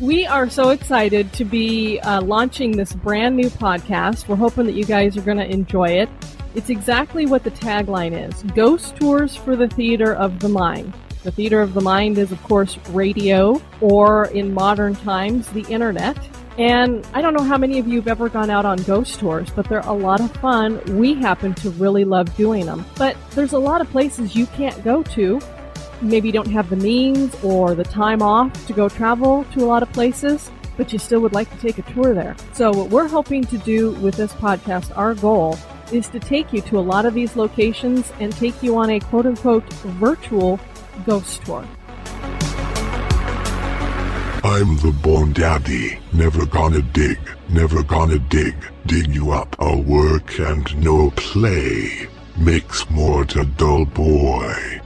We are so excited to be launching this brand new podcast. We're hoping that you guys are going to enjoy it. It's exactly what the tagline is: Ghost Tours for the Theater of the Mind. The theater of the mind is, of course, radio, or in modern times, the internet. And I don't know how many of you have ever gone out on ghost tours, but they're a lot of fun. We happen to really love doing them. But there's a lot of places you can't go to. Maybe you don't have the means or the time off to go travel to a lot of places, but you still would like to take a tour there. So what we're hoping to do with this podcast, our goal, is to take you to a lot of these locations and take you on a quote-unquote virtual ghost tour. I'm the Bone Daddy, never gonna dig you up. I'll work and no play, makes more to dull boy.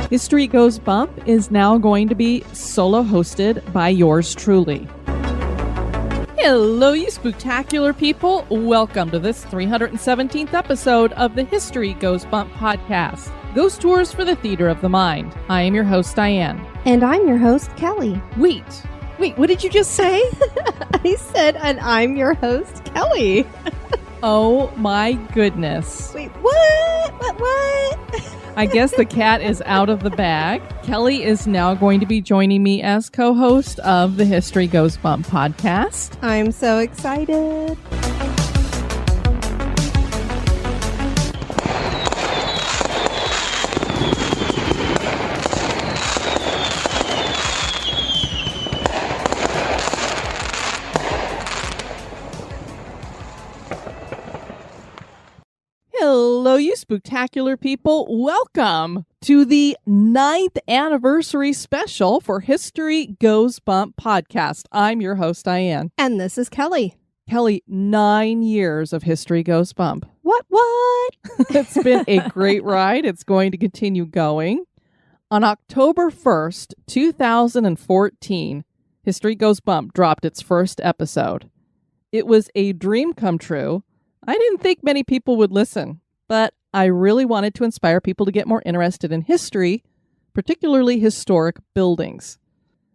History Goes Bump is now going to be solo hosted by yours truly. Hello, you spooktacular people. Welcome to this 317th episode of the History Goes Bump podcast, Ghost Tours for the Theater of the Mind. I am your host, Diane. And I'm your host, Kelly. Wait, what did you just say? I said, and I'm your host, Kelly. Oh my goodness. Wait, what? I guess the cat is out of the bag. Kelly is now going to be joining me as co-host of the History Goes Bump podcast. I'm so excited. Hello, you spooktacular people. Welcome to the 9th anniversary special for History Goes Bump podcast. I'm your host, Diane. And this is Kelly. Kelly, 9 years of History Goes Bump. What? It's been a great ride. It's going to continue going. On October 1st, 2014, History Goes Bump dropped its first episode. It was a dream come true. I didn't think many people would listen, but I really wanted to inspire people to get more interested in history, particularly historic buildings.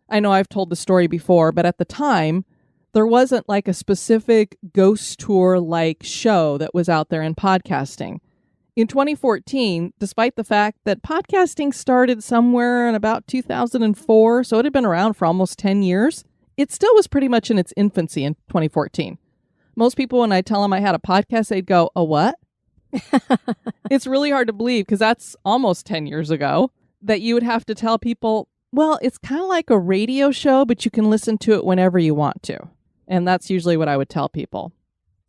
I know I've told the story before, but at the time, there wasn't like a specific ghost tour-like show that was out there in podcasting. In 2014, despite the fact that podcasting started somewhere in about 2004, so it had been around for almost 10 years, it still was pretty much in its infancy in 2014. Most people, when I tell them I had a podcast, they'd go, "A what?" It's really hard to believe because that's almost 10 years ago that you would have to tell people, well, it's kind of like a radio show, but you can listen to it whenever you want to. And that's usually what I would tell people.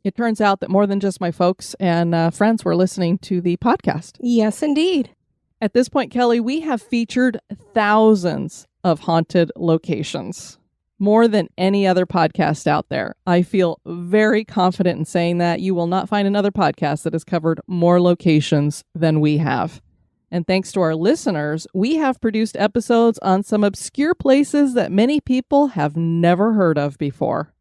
It turns out that more than just my folks and friends were listening to the podcast. Yes, indeed. At this point, Kelly, we have featured thousands of haunted locations. More than any other podcast out there. I feel very confident in saying that you will not find another podcast that has covered more locations than we have. And thanks to our listeners, we have produced episodes on some obscure places that many people have never heard of before.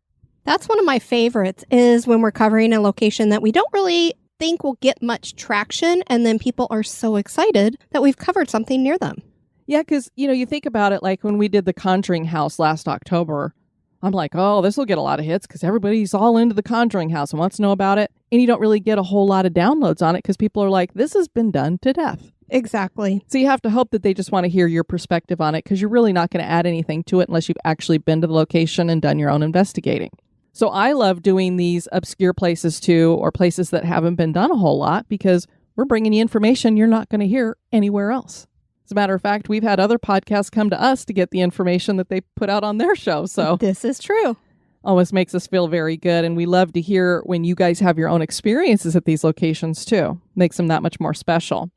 That's one of my favorites, is when we're covering a location that we don't really think will get much traction, and then people are so excited that we've covered something near them. Yeah, because, you think about it, like when we did the Conjuring House last October, I'm like, oh, this will get a lot of hits because everybody's all into the Conjuring House and wants to know about it. And you don't really get a whole lot of downloads on it because people are like, this has been done to death. Exactly. So you have to hope that they just want to hear your perspective on it because you're really not going to add anything to it unless you've actually been to the location and done your own investigating. So I love doing these obscure places too, or places that haven't been done a whole lot, because we're bringing you information you're not going to hear anywhere else. As a matter of fact, we've had other podcasts come to us to get the information that they put out on their show. So this is true. Always makes us feel very good. And we love to hear when you guys have your own experiences at these locations too. Makes them that much more special.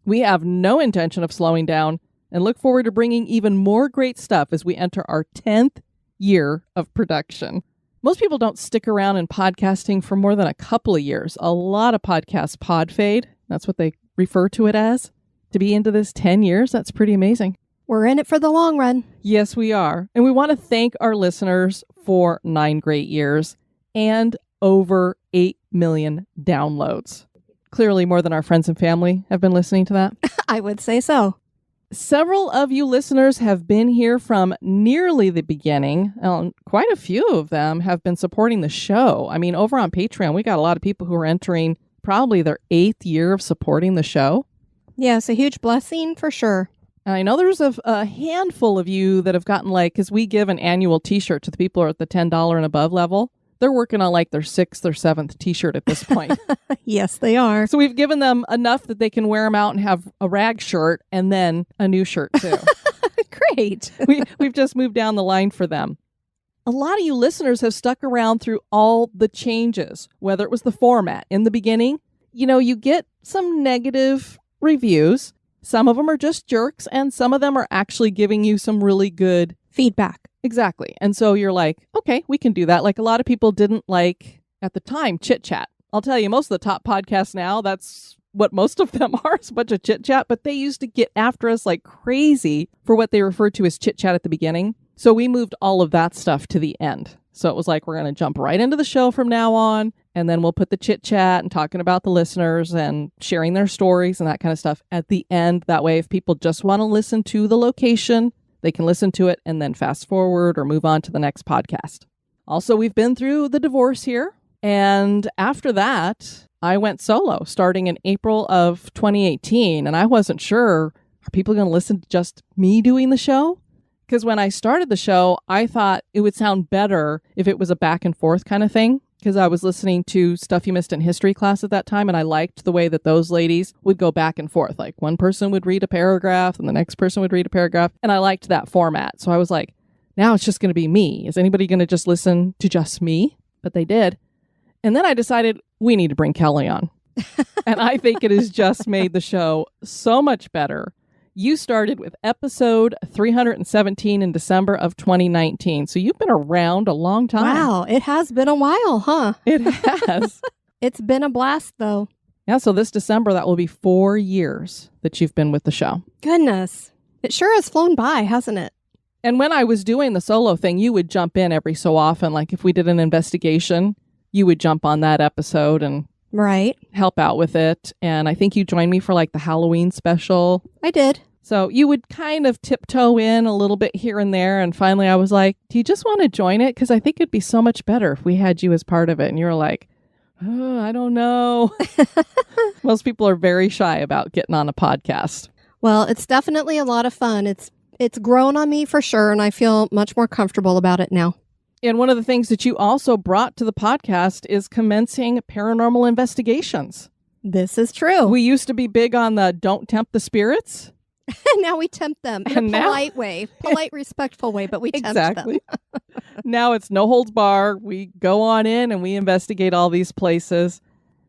We have no intention of slowing down and look forward to bringing even more great stuff as we enter our 10th year of production. Most people don't stick around in podcasting for more than a couple of years. A lot of podcasts pod fade. That's what they refer to it as. To be into this 10 years, that's pretty amazing. We're in it for the long run. Yes, we are. And we want to thank our listeners for 9 great years and over 8 million downloads. Clearly more than our friends and family have been listening to that. I would say so. Several of you listeners have been here from nearly the beginning. Quite a few of them have been supporting the show. I mean, over on Patreon, we got a lot of people who are entering probably their 8th year of supporting the show. Yeah, it's a huge blessing for sure. And I know there's a handful of you that have gotten because we give an annual t-shirt to the people who are at the $10 and above level. They're working on their 6th or 7th t-shirt at this point. Yes, they are. So we've given them enough that they can wear them out and have a rag shirt and then a new shirt too. Great. We've just moved down the line for them. A lot of you listeners have stuck around through all the changes, whether it was the format. In the beginning, you get some negative reviews. Some of them are just jerks, and some of them are actually giving you some really good feedback. Exactly. And so you're like, okay, we can do that. A lot of people didn't like, at the time, chit chat. I'll tell you, most of the top podcasts now, that's what most of them are. It's a bunch of chit chat, but they used to get after us like crazy for what they referred to as chit chat at the beginning. So we moved all of that stuff to the end. So it was like, we're going to jump right into the show from now on. And then we'll put the chit chat and talking about the listeners and sharing their stories and that kind of stuff at the end. That way, if people just want to listen to the location, they can listen to it and then fast forward or move on to the next podcast. Also, we've been through the divorce here. And after that, I went solo starting in April of 2018. And I wasn't sure, are people going to listen to just me doing the show? Because when I started the show, I thought it would sound better if it was a back and forth kind of thing. Because I was listening to Stuff You Missed in History class at that time, and I liked the way that those ladies would go back and forth. One person would read a paragraph, and the next person would read a paragraph, and I liked that format. So I was like, now it's just going to be me. Is anybody going to just listen to just me? But they did. And then I decided we need to bring Kelly on. And I think it has just made the show so much better. You started with episode 317 in December of 2019. So you've been around a long time. Wow, it has been a while, huh? It has. It's been a blast, though. Yeah, so this December, that will be 4 years that you've been with the show. Goodness. It sure has flown by, hasn't it? And when I was doing the solo thing, you would jump in every so often. If we did an investigation, you would jump on that episode and right, help out with it. And I think you joined me for the Halloween special. I did. So you would kind of tiptoe in a little bit here and there. And finally I was like, do you just want to join it? Because I think it'd be so much better if we had you as part of it. And you were like, oh, I don't know. Most people are very shy about getting on a podcast. Well, it's definitely a lot of fun. It's grown on me for sure. And I feel much more comfortable about it now. And one of the things that you also brought to the podcast is commencing paranormal investigations. This is true. We used to be big on the don't tempt the spirits. Now we tempt them in a polite way, polite, respectful way, but we tempt them. Now it's no holds bar. We go on in and we investigate all these places.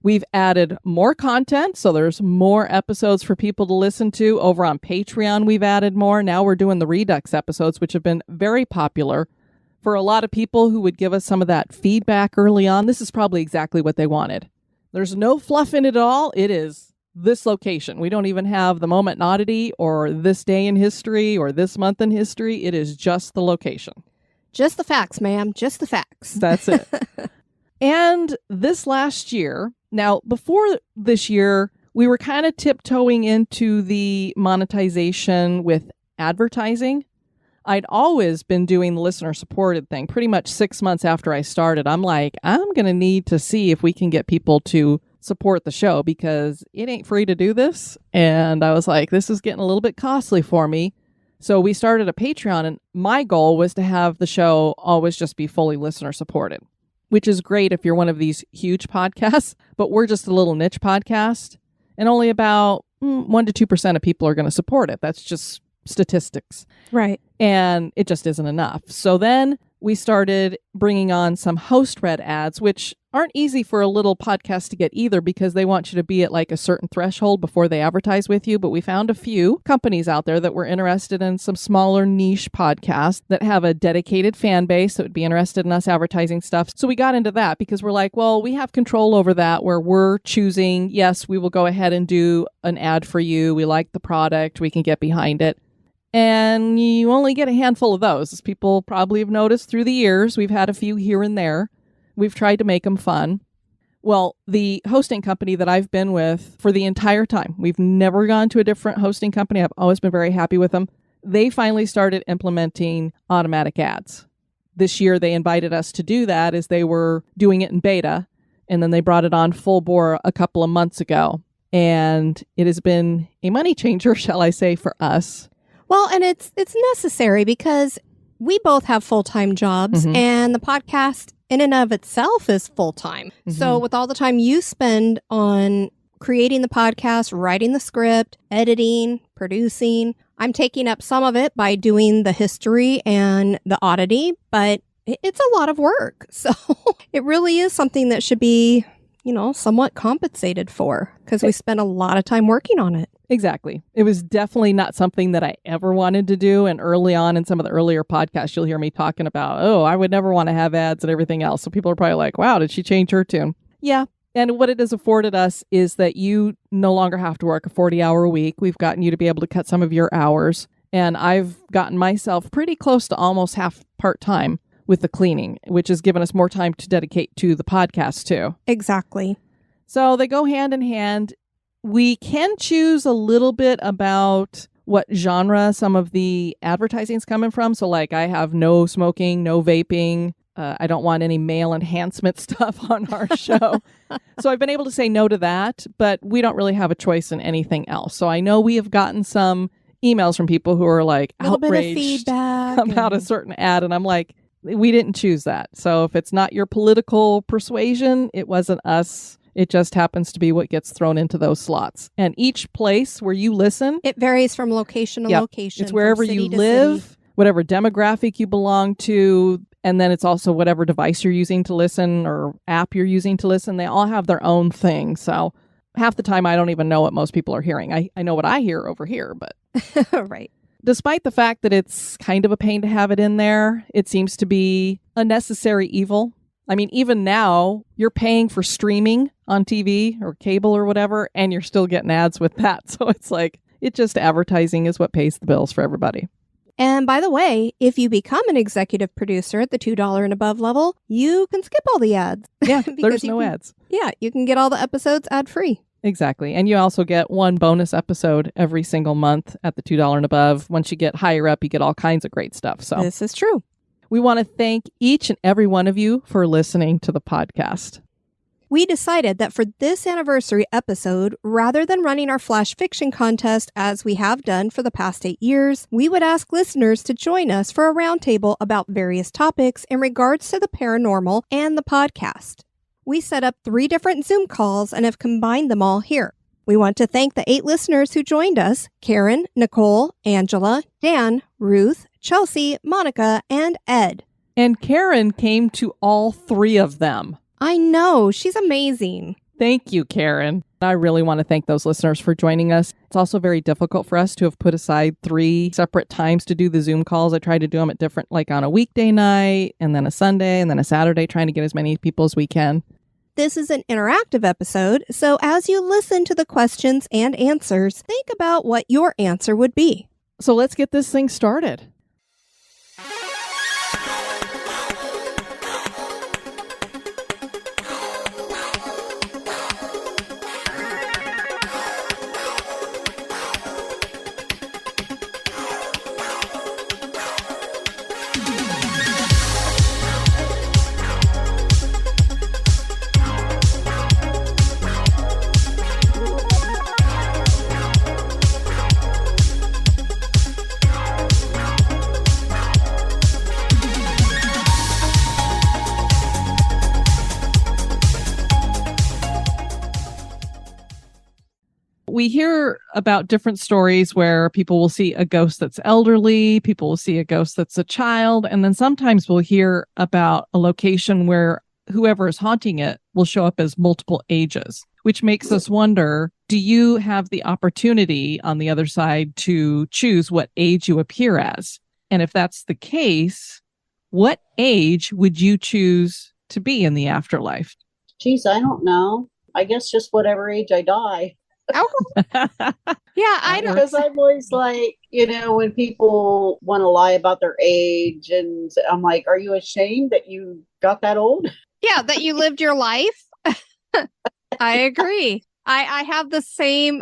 We've added more content, so there's more episodes for people to listen to. Over on Patreon, we've added more. Now we're doing the Redux episodes, which have been very popular. For a lot of people who would give us some of that feedback early on, this is probably exactly what they wanted. There's no fluff in it at all. It is this location. We don't even have the moment in oddity or this day in history or this month in history. It is just the location. Just the facts, ma'am. Just the facts. That's it. And this last year, now before this year, we were kind of tiptoeing into the monetization with advertising. I'd always been doing the listener supported thing. Pretty much 6 months after I started, I'm like, I'm going to need to see if we can get people to support the show because it ain't free to do this. And I was like, this is getting a little bit costly for me. So we started a Patreon, and my goal was to have the show always just be fully listener supported, which is great if you're one of these huge podcasts, but we're just a little niche podcast and only about 1 to 2% of people are going to support it. That's just statistics. Right. And it just isn't enough. So then we started bringing on some host read ads, which aren't easy for a little podcast to get either because they want you to be at a certain threshold before they advertise with you. But we found a few companies out there that were interested in some smaller niche podcasts that have a dedicated fan base that would be interested in us advertising stuff. So we got into that because we're like, well, we have control over that where we're choosing, yes, we will go ahead and do an ad for you. We like the product. We can get behind it. And you only get a handful of those. As people probably have noticed through the years, we've had a few here and there. We've tried to make them fun. Well, the hosting company that I've been with for the entire time, we've never gone to a different hosting company. I've always been very happy with them. They finally started implementing automatic ads. This year, they invited us to do that as they were doing it in beta, and then they brought it on full bore a couple of months ago. And it has been a money changer, shall I say, for us. Well, and it's necessary because we both have full-time jobs, and the podcast in and of itself is full-time. So with all the time you spend on creating the podcast, writing the script, editing, producing, I'm taking up some of it by doing the history and the oddity, but it's a lot of work. So it really is something that should be, somewhat compensated for because we spend a lot of time working on it. Exactly. It was definitely not something that I ever wanted to do. And early on in some of the earlier podcasts, you'll hear me talking about, I would never want to have ads and everything else. So people are probably like, wow, did she change her tune? Yeah. And what it has afforded us is that you no longer have to work a 40-hour week. We've gotten you to be able to cut some of your hours. And I've gotten myself pretty close to almost half part-time with the cleaning, which has given us more time to dedicate to the podcast too. Exactly. So they go hand in hand. We can choose a little bit about what genre some of the advertising is coming from. So like I have no smoking, no vaping. I don't want any male enhancement stuff on our show. So I've been able to say no to that, but we don't really have a choice in anything else. So I know we have gotten some emails from people who are like outraged feedback about a certain ad. And I'm like, we didn't choose that. So if it's not your political persuasion, it wasn't us. It just happens to be what gets thrown into those slots. And each place where you listen, it varies from location to location. It's wherever you live, whatever demographic you belong to, and then it's also whatever device you're using to listen or app you're using to listen. They all have their own thing. So half the time I don't even know what most people are hearing. I know what I hear over here, but right. Despite the fact that it's kind of a pain to have it in there, it seems to be a necessary evil. I mean, even now, you're paying for streaming on TV or cable or whatever, and you're still getting ads with that. So it's like, advertising is what pays the bills for everybody. And by the way, if you become an executive producer at the $2 and above level, you can skip all the ads. Yeah, there's no ads. Yeah, you can get all the episodes ad-free. Exactly. And you also get one bonus episode every single month at the $2 and above. Once you get higher up, you get all kinds of great stuff. So this is true. We want to thank each and every one of you for listening to the podcast. We decided that for this anniversary episode, rather than running our flash fiction contest as we have done for the past 8 years, we would ask listeners to join us for a roundtable about various topics in regards to the paranormal and the podcast. We set up 3 different Zoom calls and have combined them all here. We want to thank the 8 listeners who joined us: Karen, Nicole, Angela, Dan, Ruth, Chelsea, Monica, and Ed. And Karen came to all 3 of them. I know. She's amazing. Thank you, Karen. I really want to thank those listeners for joining us. It's also very difficult for us to have put aside 3 separate times to do the Zoom calls. I tried to do them at different, like on a weekday night and then a Sunday and then a Saturday, trying to get as many people as we can. This is an interactive episode, so as you listen to the questions and answers, think about what your answer would be. So let's get this thing started. We hear about different stories where people will see a ghost that's elderly, people will see a ghost that's a child, and then sometimes we'll hear about a location where whoever is haunting it will show up as multiple ages, which makes us wonder, do you have the opportunity on the other side to choose what age you appear as? And if that's the case, what age would you choose to be in the afterlife? Geez, I don't know. I guess just whatever age I die. Yeah, I don't. Because I'm always like, when people want to lie about their age, and I'm like, are you ashamed that you got that old? Yeah, that you lived your life. I agree. I have the same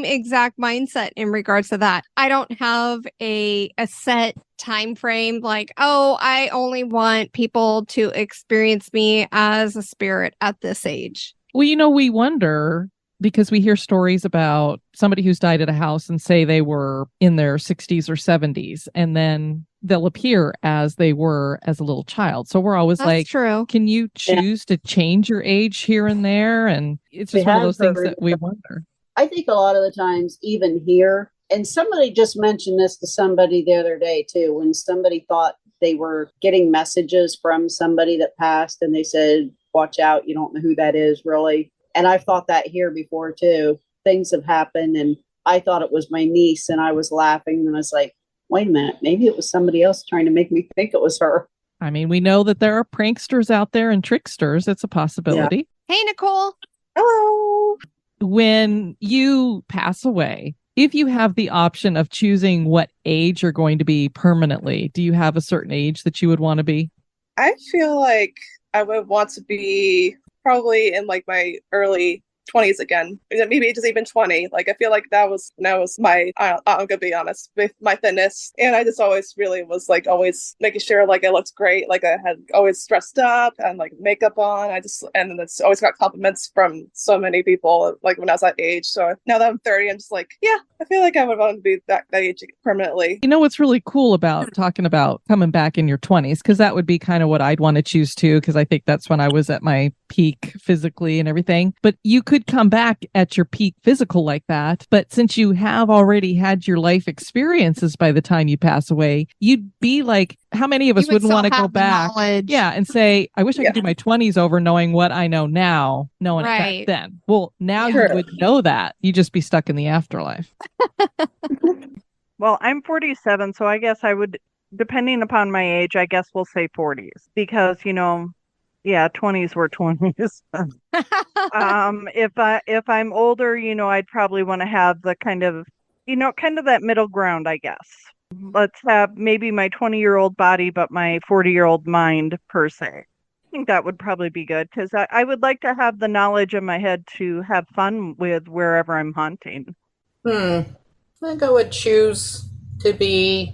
exact mindset in regards to that. I don't have a set time frame like, oh, I only want people to experience me as a spirit at this age. Well, we wonder because we hear stories about somebody who's died at a house and say they were in their 60s or 70s, and then they'll appear as they were as a little child. So we're always That's true. Can you choose to change your age here and there? And it's just one of those things that we wonder. I think a lot of the times, even here, and somebody just mentioned this to somebody the other day too, when somebody thought they were getting messages from somebody that passed and they said, watch out, you don't know who that is really. And I've thought that here before too. Things have happened and I thought it was my niece and I was laughing and I was like, wait a minute, maybe it was somebody else trying to make me think it was her. I mean, we know that there are pranksters out there and tricksters. It's a possibility. Yeah. Hey, Nicole. Hello. When you pass away, if you have the option of choosing what age you're going to be permanently, do you have a certain age that you would want to be? I feel like I would want to be probably in like my early 20s again, maybe just even 20. Like I feel like that was my I'm gonna be honest with my fitness, and I just always really was like always making sure like I looked great, like I had always dressed up and like makeup on. And it's always got compliments from so many people like when I was that age. So now that I'm 30, I'm just like, yeah, I feel like I would want to be that age permanently. You know what's really cool about talking about coming back in your 20s, because that would be kind of what I'd want to choose too, because I think that's when I was at my peak physically and everything. But you could come back at your peak physical like that, but since you have already had your life experiences by the time you pass away, you'd be like, how many of us wouldn't want to go back and say, I wish I could do my 20s over knowing what I know now, knowing it back then. Well, now you would know that. You'd just be stuck in the afterlife. Well, I'm 47, so I guess I would, depending upon my age, I guess we'll say 40s because, 20s were 20s. If I'm older, I'd probably want to have the kind of that middle ground, I guess. Let's have maybe my 20-year-old body, but my 40-year-old mind per se. I think that would probably be good because I would like to have the knowledge in my head to have fun with wherever I'm hunting. I think I would choose to be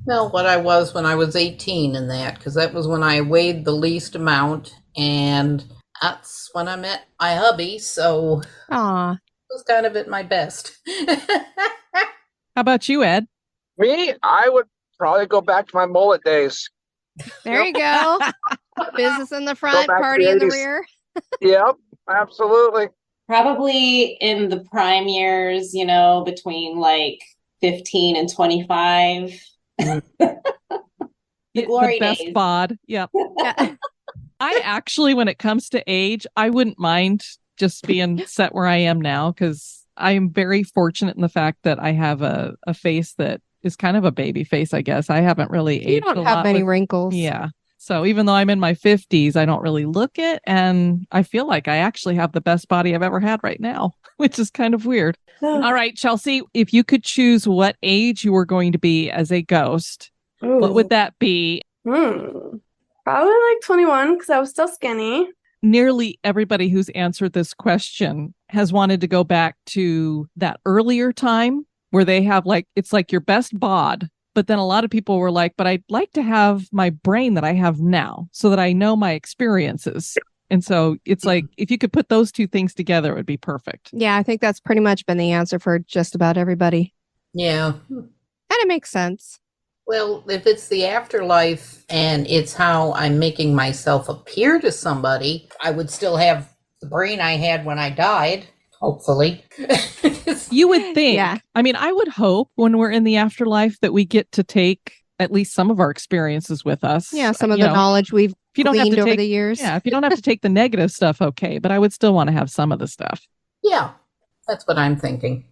what I was when I was 18 in that, because that was when I weighed the least amount, and that's when I met my hubby, so it was kind of at my best. How about you, Ed? Me? I would probably go back to my mullet days. There you go. Business in the front, party in the rear. Yep, absolutely. Probably in the prime years, between like 15 and 25. The best bod. Yep. Yeah. I actually, when it comes to age, I wouldn't mind just being set where I am now, because I am very fortunate in the fact that I have a face that is kind of a baby face, I guess. I haven't really aged a lot. You don't have many wrinkles. Yeah. So even though I'm in my 50s, I don't really look it. And I feel like I actually have the best body I've ever had right now, which is kind of weird. All right, Chelsea, if you could choose what age you were going to be as a ghost, what would that be? Probably like 21, because I was still skinny. Nearly everybody who's answered this question has wanted to go back to that earlier time where they have it's like your best bod. But then a lot of people were like, but I'd like to have my brain that I have now so that I know my experiences. And so it's like, if you could put those two things together, it would be perfect. Yeah, I think that's pretty much been the answer for just about everybody. Yeah. And it makes sense. Well, if it's the afterlife and it's how I'm making myself appear to somebody, I would still have the brain I had when I died, hopefully. You would think. Yeah. I mean, I would hope when we're in the afterlife that we get to take at least some of our experiences with us. Yeah, some of the knowledge we've gleaned over the years. Yeah, if you don't have to take the negative stuff, okay. But I would still want to have some of the stuff. Yeah, that's what I'm thinking.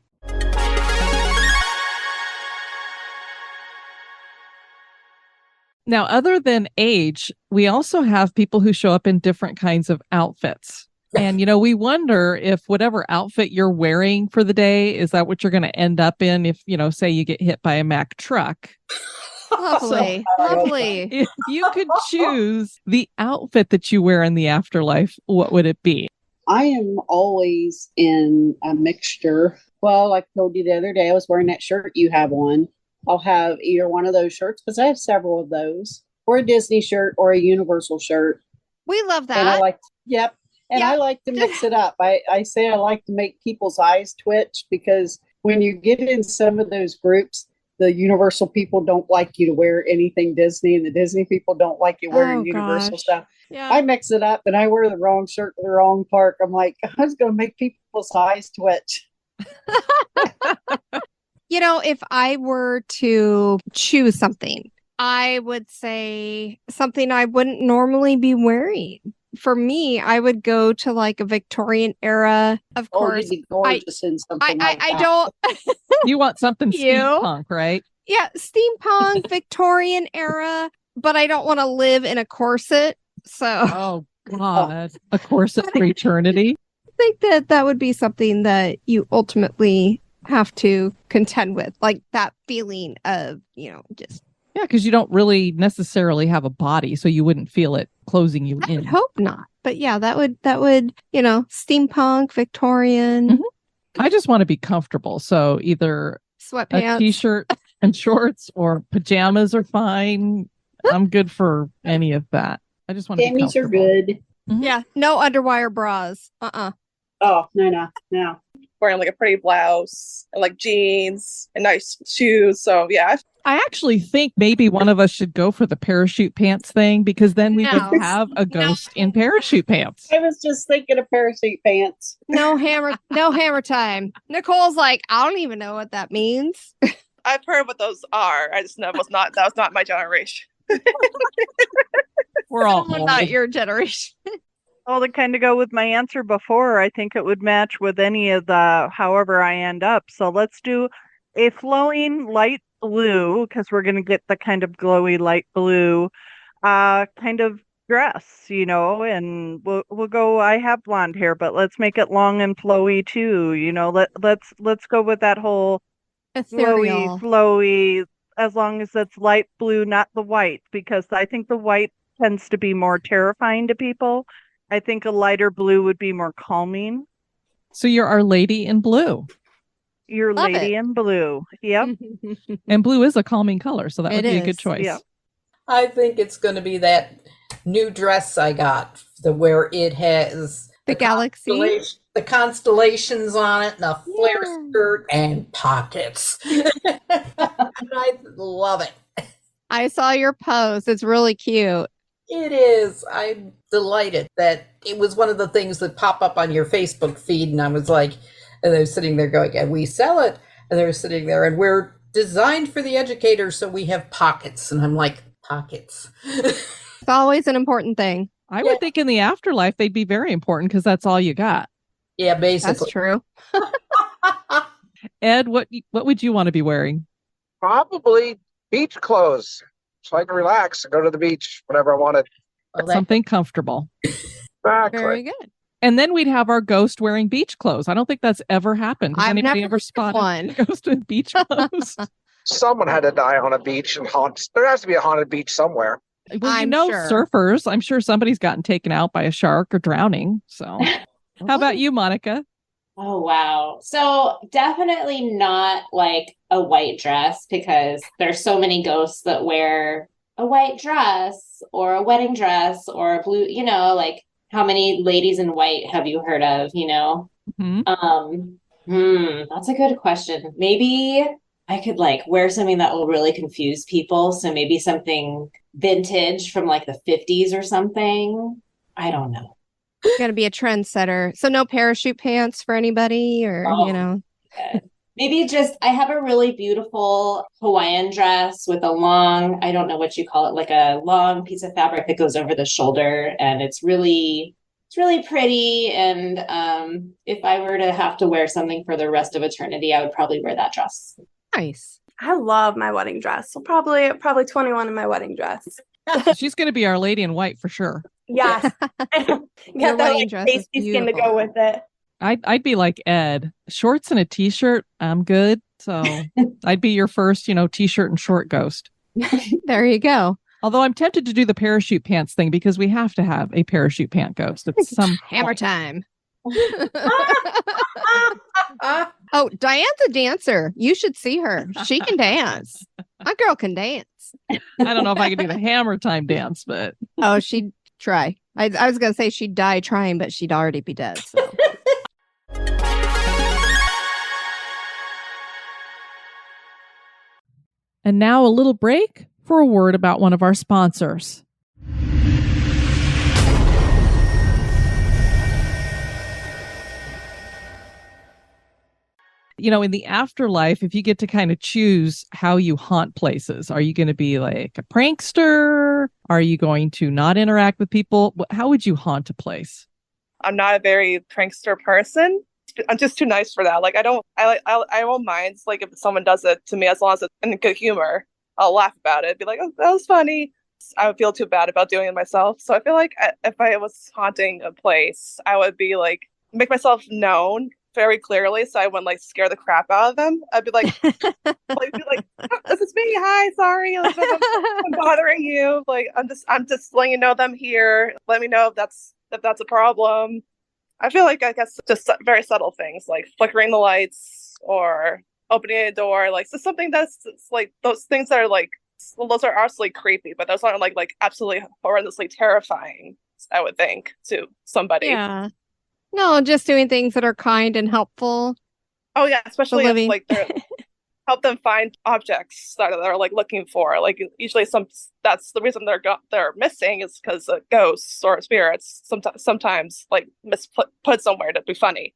Now, other than age, we also have people who show up in different kinds of outfits. And, we wonder if whatever outfit you're wearing for the day, is that what you're going to end up in if, say you get hit by a Mack truck? Lovely. Lovely. If you could choose the outfit that you wear in the afterlife, what would it be? I am always in a mixture. Well, like I told you the other day, I was wearing that shirt you have on. I'll have either one of those shirts because I have several of those, or a Disney shirt or a Universal shirt. We love that. And I like, yep. And Yep. I like to mix it up. I say I like to make people's eyes twitch because when you get in some of those groups, the Universal people don't like you to wear anything Disney, and the Disney people don't like you wearing Universal gosh. stuff. Yeah. I mix it up and I wear the wrong shirt to the wrong park. I'm like, I was going to make people's eyes twitch. You know, if I were to choose something, I would say something I wouldn't normally be wearing. For me, I would go to like a Victorian era. Of course, you'd be gorgeous in something like I that. don't. You want something You? steampunk, right? Yeah, steampunk, Victorian era, but I don't want to live in a corset. So Oh, God. A corset for eternity. I think that would be something that you ultimately have to contend with, like that feeling of, just. Yeah, because you don't really necessarily have a body, so you wouldn't feel it closing you I in. would hope not. But yeah, that would, steampunk, Victorian, Mhm. I just want to be comfortable. So either a sweatpants. t-shirt and shorts or pajamas are fine. I'm good for any of that. I just want to be Jammies are comfortable. good. Yeah, no underwire bras. Oh, no. Wearing like a pretty blouse and like jeans and nice shoes. So yeah, I actually think maybe one of us should go for the parachute pants thing because then we No. would have a ghost in parachute pants. I was just thinking of parachute pants. No hammer time. Nicole's like, I don't even know what that means. I've heard what those are. I just know that was not my generation. We're all Well, old. not your generation. Well, to kind of go with my answer before, I think it would match with any of the however I end up. So let's do a flowing light blue, because we're going to get the kind of glowy light blue kind of dress, and we'll go, I have blonde hair, but let's make it long and flowy too. Let's go with that whole Ethereal. flowy, as long as it's light blue, not the white, because I think the white tends to be more terrifying to people. I think a lighter blue would be more calming. So you're Our Lady in blue. Your Love lady it. in blue. Yep. And blue is a calming color, so that would It be a good is, choice. yeah. I think it's going to be that new dress I got, where it has The galaxy? the constellations on it, and a flare Yeah. skirt and pockets. I love it. I saw your post. It's really cute. It is. I'm delighted that it was one of the things that pop up on your Facebook feed, and I was like, and they're sitting there going, and we sell it, and they're sitting there, and we're designed for the educator, so we have pockets, and I'm like, pockets. It's always an important thing. I would think in the afterlife they'd be very important because that's all you got. Yeah, That's basically. true. Ed, what would you want to be wearing? Probably beach clothes, so I can relax and go to the beach whenever I wanted. Well, that- Something comfortable. Exactly. Very good. And then we'd have our ghost wearing beach clothes. I don't think that's ever happened. Has I've anybody never ever spotted one. a ghost in beach clothes? Someone had to die on a beach and haunt. There has to be a haunted beach somewhere. Well, I'm sure. surfers. I'm sure somebody's gotten taken out by a shark or drowning. So, how about you, Monica? Oh, wow. So definitely not like a white dress, because there's so many ghosts that wear a white dress or a wedding dress or a blue, like how many ladies in white have you heard of, Mhm. That's a good question. Maybe I could like wear something that will really confuse people. So maybe something vintage from like the 50s or something. I don't know. Gonna be a trendsetter. So no parachute pants for anybody, or Oh. Maybe just, I have a really beautiful Hawaiian dress with a long, I don't know what you call it, like a long piece of fabric that goes over the shoulder. And it's really pretty. And if I were to have to wear something for the rest of eternity, I would probably wear that dress. nice. I love my wedding dress. So probably 21 in my wedding dress. She's going to be Our Lady in white for sure. Yes. Your Got that wedding like dress is pasty skin to beautiful. go with it. I'd be like Ed, shorts and a t-shirt. I'm good. So I'd be your first, t-shirt and short ghost. There you go. Although I'm tempted to do the parachute pants thing because we have to have a parachute pant ghost. It's some Hammer time. Oh, Diane's a dancer. You should see her. She can dance. My girl can dance. I don't know if I could do the hammer time dance, but Oh, she'd try. I was going to say she'd die trying, but she'd already be dead. So. And now a little break for a word about one of our sponsors. You know, in the afterlife, if you get to kind of choose how you haunt places, are you going to be like a prankster? Are you going to not interact with people? How would you haunt a place? I'm not a very prankster person. I'm just too nice for that. Like I won't mind like if someone does it to me as long as it's in good humor. I'll laugh about it. Be like, oh, that was funny. I would feel too bad about doing it myself. So I feel like if I was haunting a place, I would be like make myself known very clearly, so I wouldn't like scare the crap out of them. I'd be like, this is me. Hi, sorry, like, I'm bothering you. Like I'm just letting you know that I'm here. Let me know if that's a problem. I feel like I guess just very subtle things like flickering the lights or opening a door, like so something that's like those things that are like those are absolutely creepy, but those aren't like absolutely horrendously terrifying. I would think to somebody. Yeah. No, just doing things that are kind and helpful. Oh yeah, especially if like they're help them find objects that they're like looking for. Like usually that's the reason they're missing is because ghosts or spirits sometimes like put somewhere to be funny.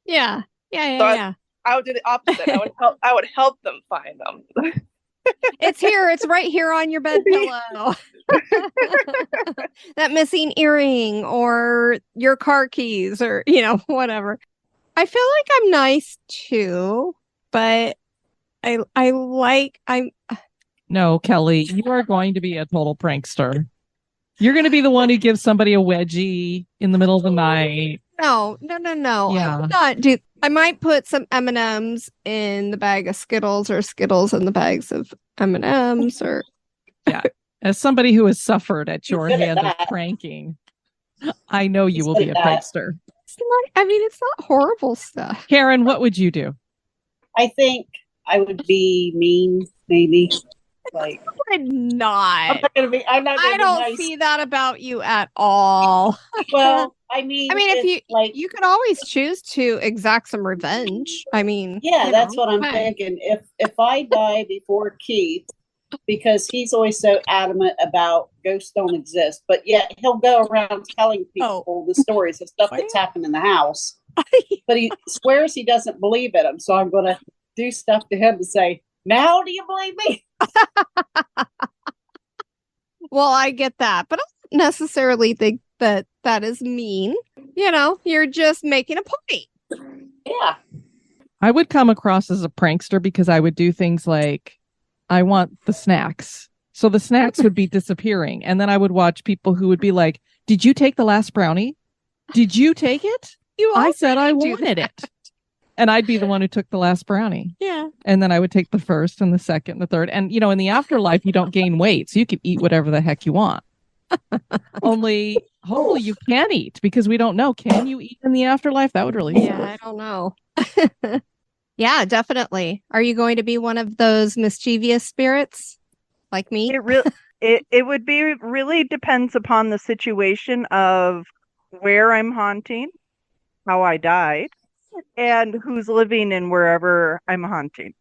Yeah. Yeah. I would do the opposite. I would help them find them. It's here. It's right here on your bed pillow. That missing earring or your car keys or, whatever. I feel like I'm nice too, but No, Kelly, you are going to be a total prankster. You're going to be the one who gives somebody a wedgie in the middle of the night. No. Yeah. I would not do. I might put some M&Ms in the bag of Skittles or Skittles in the bags of M&Ms or. Yeah. As somebody who has suffered at your hands of pranking, I know you will be a prankster. It's not horrible stuff. Karen, what would you do? I think I would be mean, maybe. Like I'm not. I'm not gonna I don't nice. see that about you at all. Well, if you could always choose to exact some revenge. That's what I'm thinking. If I die before Keith, because he's always so adamant about ghosts don't exist, but yet he'll go around telling people the stories of stuff that's happened in the house. But he swears he doesn't believe in them. So I'm going to do stuff to him to say, now do you believe me? Well, I get that, but I don't necessarily think that is mean. You're just making a point. Yeah. I would come across as a prankster because I would do things like, I want the snacks. So the snacks would be disappearing. And then I would watch people who would be like, did you take the last brownie? Did you take it? I said I wanted it. And I'd be the one who took the last brownie. Yeah. And then I would take the first and the second and the third. And, in the afterlife, you don't gain weight. So you can eat whatever the heck you want. Only, hopefully you can eat because we don't know. Can you eat in the afterlife? That would really Yeah, I don't know. Yeah, definitely. Are you going to be one of those mischievous spirits like me? It would be really depends upon the situation of where I'm haunting, how I died, and who's living in wherever I'm haunting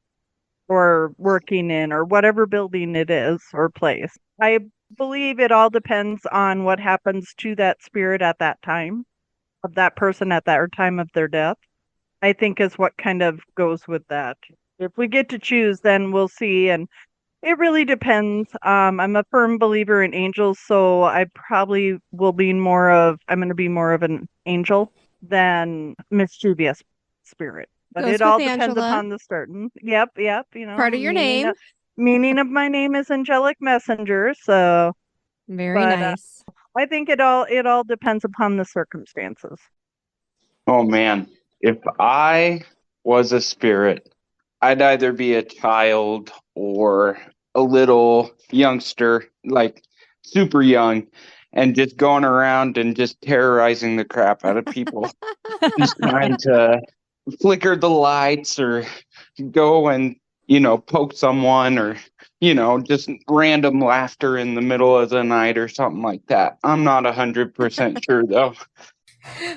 or working in or whatever building it is or place. I believe it all depends on what happens to that spirit at that time of that person at that time of their death. I think is what kind of goes with that. If we get to choose, then we'll see. And it really depends. I'm a firm believer in angels, so I probably will be I'm going to be more of an angel than mischievous spirit. But it all depends upon the certain. Yep. Part of your name. Meaning of my name is angelic messenger. So very nice. I think it all depends upon the circumstances. Oh man. If I was a spirit, I'd either be a child or a little youngster, like super young, and just going around and just terrorizing the crap out of people. Just trying to flicker the lights or go and, poke someone or, just random laughter in the middle of the night or something like that. I'm not 100% sure, though.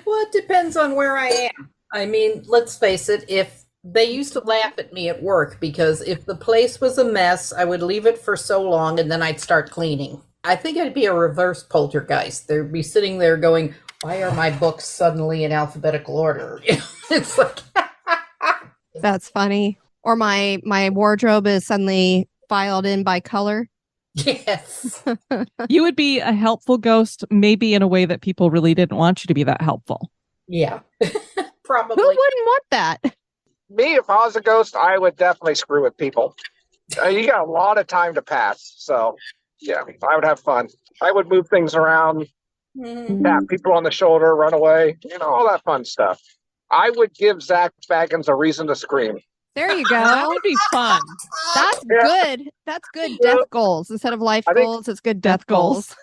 Well, it depends on where I am. I mean, let's face it, if they used to laugh at me at work because if the place was a mess, I would leave it for so long and then I'd start cleaning. I think I'd be a reverse poltergeist. They'd be sitting there going, why are my books suddenly in alphabetical order? It's like... That's funny. Or my wardrobe is suddenly filed in by color. Yes. You would be a helpful ghost, maybe in a way that people really didn't want you to be that helpful. Yeah. Probably. Who wouldn't want that? Me, if I was a ghost, I would definitely screw with people. You got a lot of time to pass. So, yeah, I would have fun. I would move things around, tap people on the shoulder, run away, all that fun stuff. I would give Zach Baggins a reason to scream. There you go. That would be fun. That's good. That's good death goals. Instead of life goals, it's good death goals.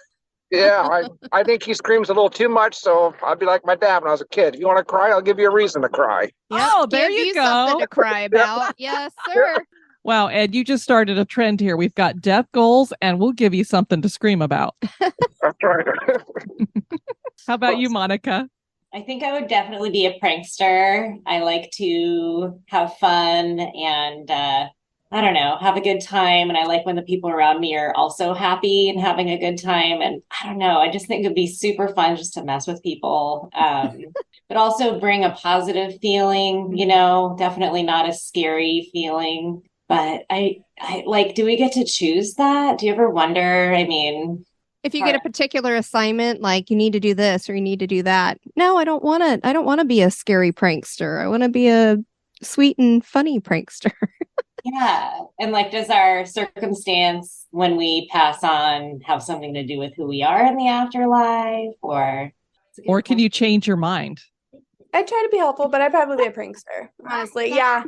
Yeah, I think he screams a little too much, so I'd be like my dad when I was a kid. If you want to cry, I'll give you a reason to cry. Yep, oh, there you go. Something to cry about. Yes, sir. Wow, Ed, you just started a trend here. We've got death goals, and we'll give you something to scream about. That's right. How about you, Monica? I think I would definitely be a prankster. I like to have fun and, I don't know, have a good time. And I like when the people around me are also happy and having a good time. And I don't know, I just think it'd be super fun just to mess with people. But also bring a positive feeling, definitely not a scary feeling. But I like, do we get to choose that? Do you ever wonder? I mean... If you get a particular assignment, like you need to do this or you need to do that. No, I don't want to. I don't want to be a scary prankster. I want to be a sweet and funny prankster. Yeah. And like, does our circumstance when we pass on have something to do with who we are in the afterlife? Or can you change your mind? I try to be helpful, but I'd probably be a prankster. Honestly, yeah.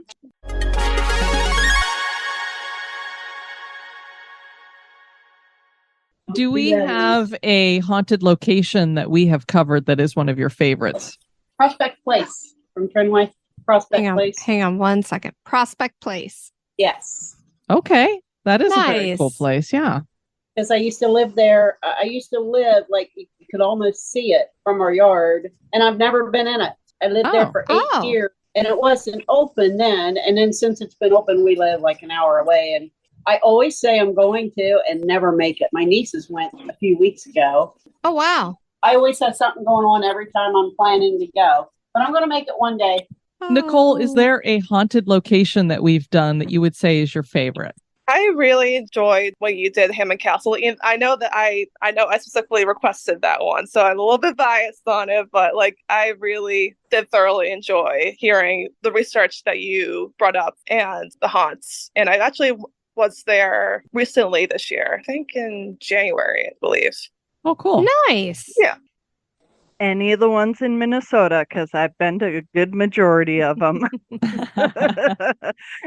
Do we have a haunted location that we have covered that is one of your favorites? Prospect Place from Trenway. Prospect Place. Hang on 1 second. Prospect Place. Yes. Okay. That is a very cool place. Yeah. Because I used to live there. I used to live like you could almost see it from our yard. And I've never been in it. I lived there for 8 years. And it wasn't open then. And then since it's been open, we live like an hour away. And I always say I'm going to and never make it. My nieces went a few weeks ago. Oh, wow. I always have something going on every time I'm planning to go. But I'm going to make it one day. Nicole, is there a haunted location that we've done that you would say is your favorite? I really enjoyed when you did Hammond Castle. And I know that I specifically requested that one, so I'm a little bit biased on it, but like I really did thoroughly enjoy hearing the research that you brought up and the haunts. And I actually was there recently this year, I think in January, I believe. Oh, cool. Nice. Yeah. Any of the ones in Minnesota, because I've been to a good majority of them.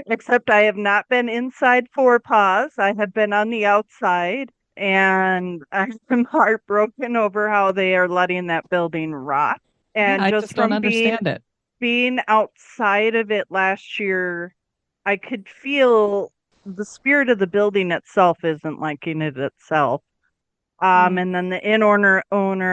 Except I have not been inside Four Paws. I have been on the outside, and I'm heartbroken over how they are letting that building rot. And I just don't understand it. Being outside of it last year, I could feel the spirit of the building itself isn't liking it itself. And then the inn owner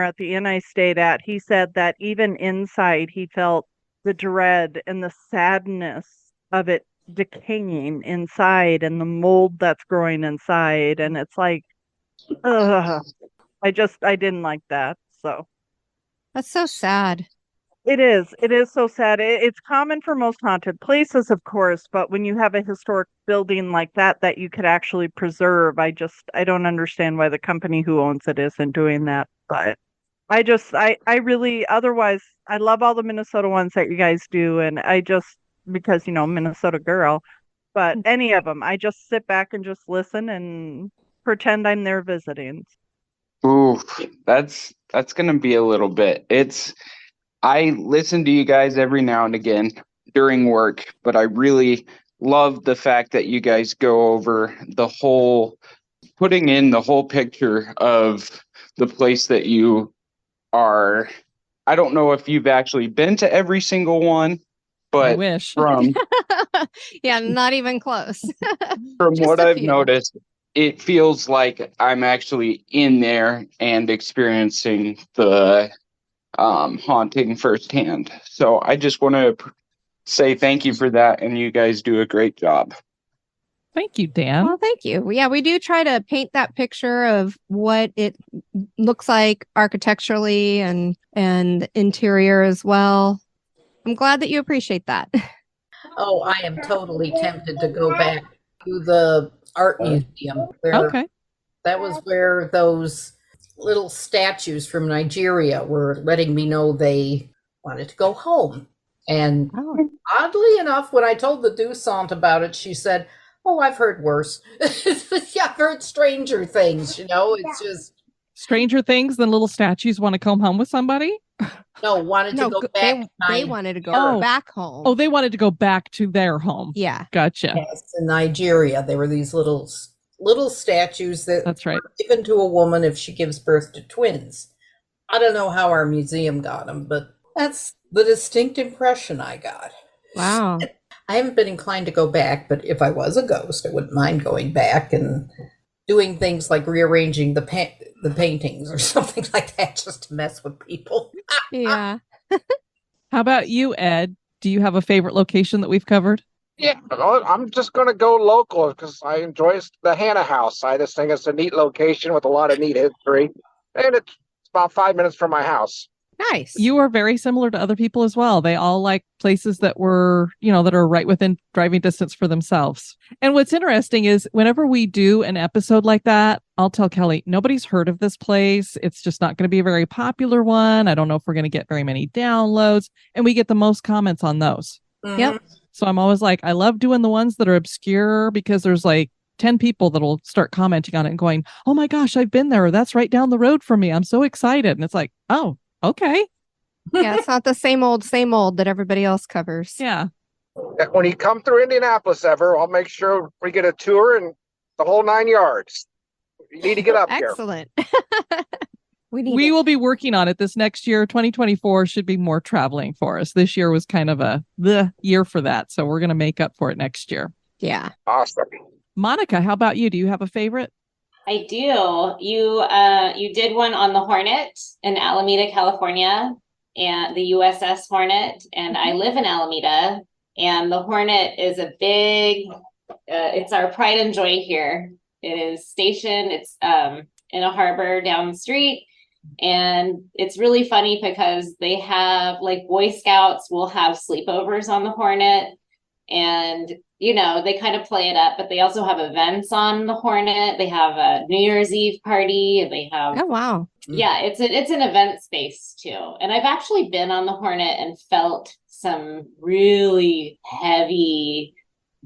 at the inn I stayed at, he said that even inside, he felt the dread and the sadness of it decaying inside and the mold that's growing inside. And it's like, I didn't like that. So that's so sad. It is so sad. It's common for most haunted places, of course, but when you have a historic building like that you could actually preserve, I don't understand why the company who owns it isn't doing that. But I really, otherwise, I love all the Minnesota ones that you guys do, and because, Minnesota girl, but any of them, I just sit back and just listen and pretend I'm there visiting. Ooh, that's going to be a little bit. I listen to you guys every now and again during work, but I really love the fact that you guys go over putting in the whole picture of the place that you are. I don't know if you've actually been to every single one, I but wish. from Yeah, not even close. Just what a I've few. noticed, it feels like I'm actually in there and experiencing the haunting firsthand. So I just want to say thank you for that, and you guys do a great job. Thank you, Dan. Well, thank you. Yeah, we do try to paint that picture of what it looks like architecturally and interior as well. I'm glad that you appreciate that. Oh, I am totally tempted to go back to the art museum where Okay. that was where those little statues from Nigeria were letting me know they wanted to go home. And oddly enough, when I told the Dusant about it, she said, "Oh, I've heard worse." Yeah, I've heard stranger things, it's just Stranger things than little statues want to come home with somebody? wanted to go back. They wanted to go back home. Oh, they wanted to go back to their home. Yeah. Gotcha. Yes, in Nigeria, there were these little statues That's right. were given to a woman if she gives birth to twins. I don't know how our museum got them, but that's the distinct impression I got. Wow. I haven't been inclined to go back, but if I was a ghost, I wouldn't mind going back and doing things like rearranging the paintings or something like that just to mess with people. Yeah. How about you, Ed? Do you have a favorite location that we've covered? Yeah, I'm just going to go local because I enjoy the Hannah House. I just think it's a neat location with a lot of neat history. And it's about 5 minutes from my house. Nice. You are very similar to other people as well. They all like places that were, that are right within driving distance for themselves. And what's interesting is whenever we do an episode like that, I'll tell Kelly, nobody's heard of this place. It's just not going to be a very popular one. I don't know if we're going to get very many downloads. And we get the most comments on those. Mm-hmm. Yep. So I'm always like, I love doing the ones that are obscure because there's like 10 people that'll start commenting on it and going, "Oh my gosh, I've been there. That's right down the road from me. I'm so excited." And it's like, oh, okay. Yeah, it's not the same old that everybody else covers. Yeah. When you come through Indianapolis ever, I'll make sure we get a tour and the whole 9 yards. You need to get up here. Excellent. We will be working on it this next year. 2024 should be more traveling for us. This year was kind of the year for that. So we're going to make up for it next year. Yeah. Awesome. Monica, how about you? Do you have a favorite? I do. You did one on the Hornet in Alameda, California, and the USS Hornet. And I live in Alameda, and the Hornet is a big. It's our pride and joy here. It is stationed. It's in a harbor down the street. And it's really funny because they have like Boy Scouts will have sleepovers on the Hornet, and they kind of play it up, but they also have events on the Hornet. They have a New Year's Eve party, and they have wow. Yeah, it's an event space too. And I've actually been on the Hornet and felt some really heavy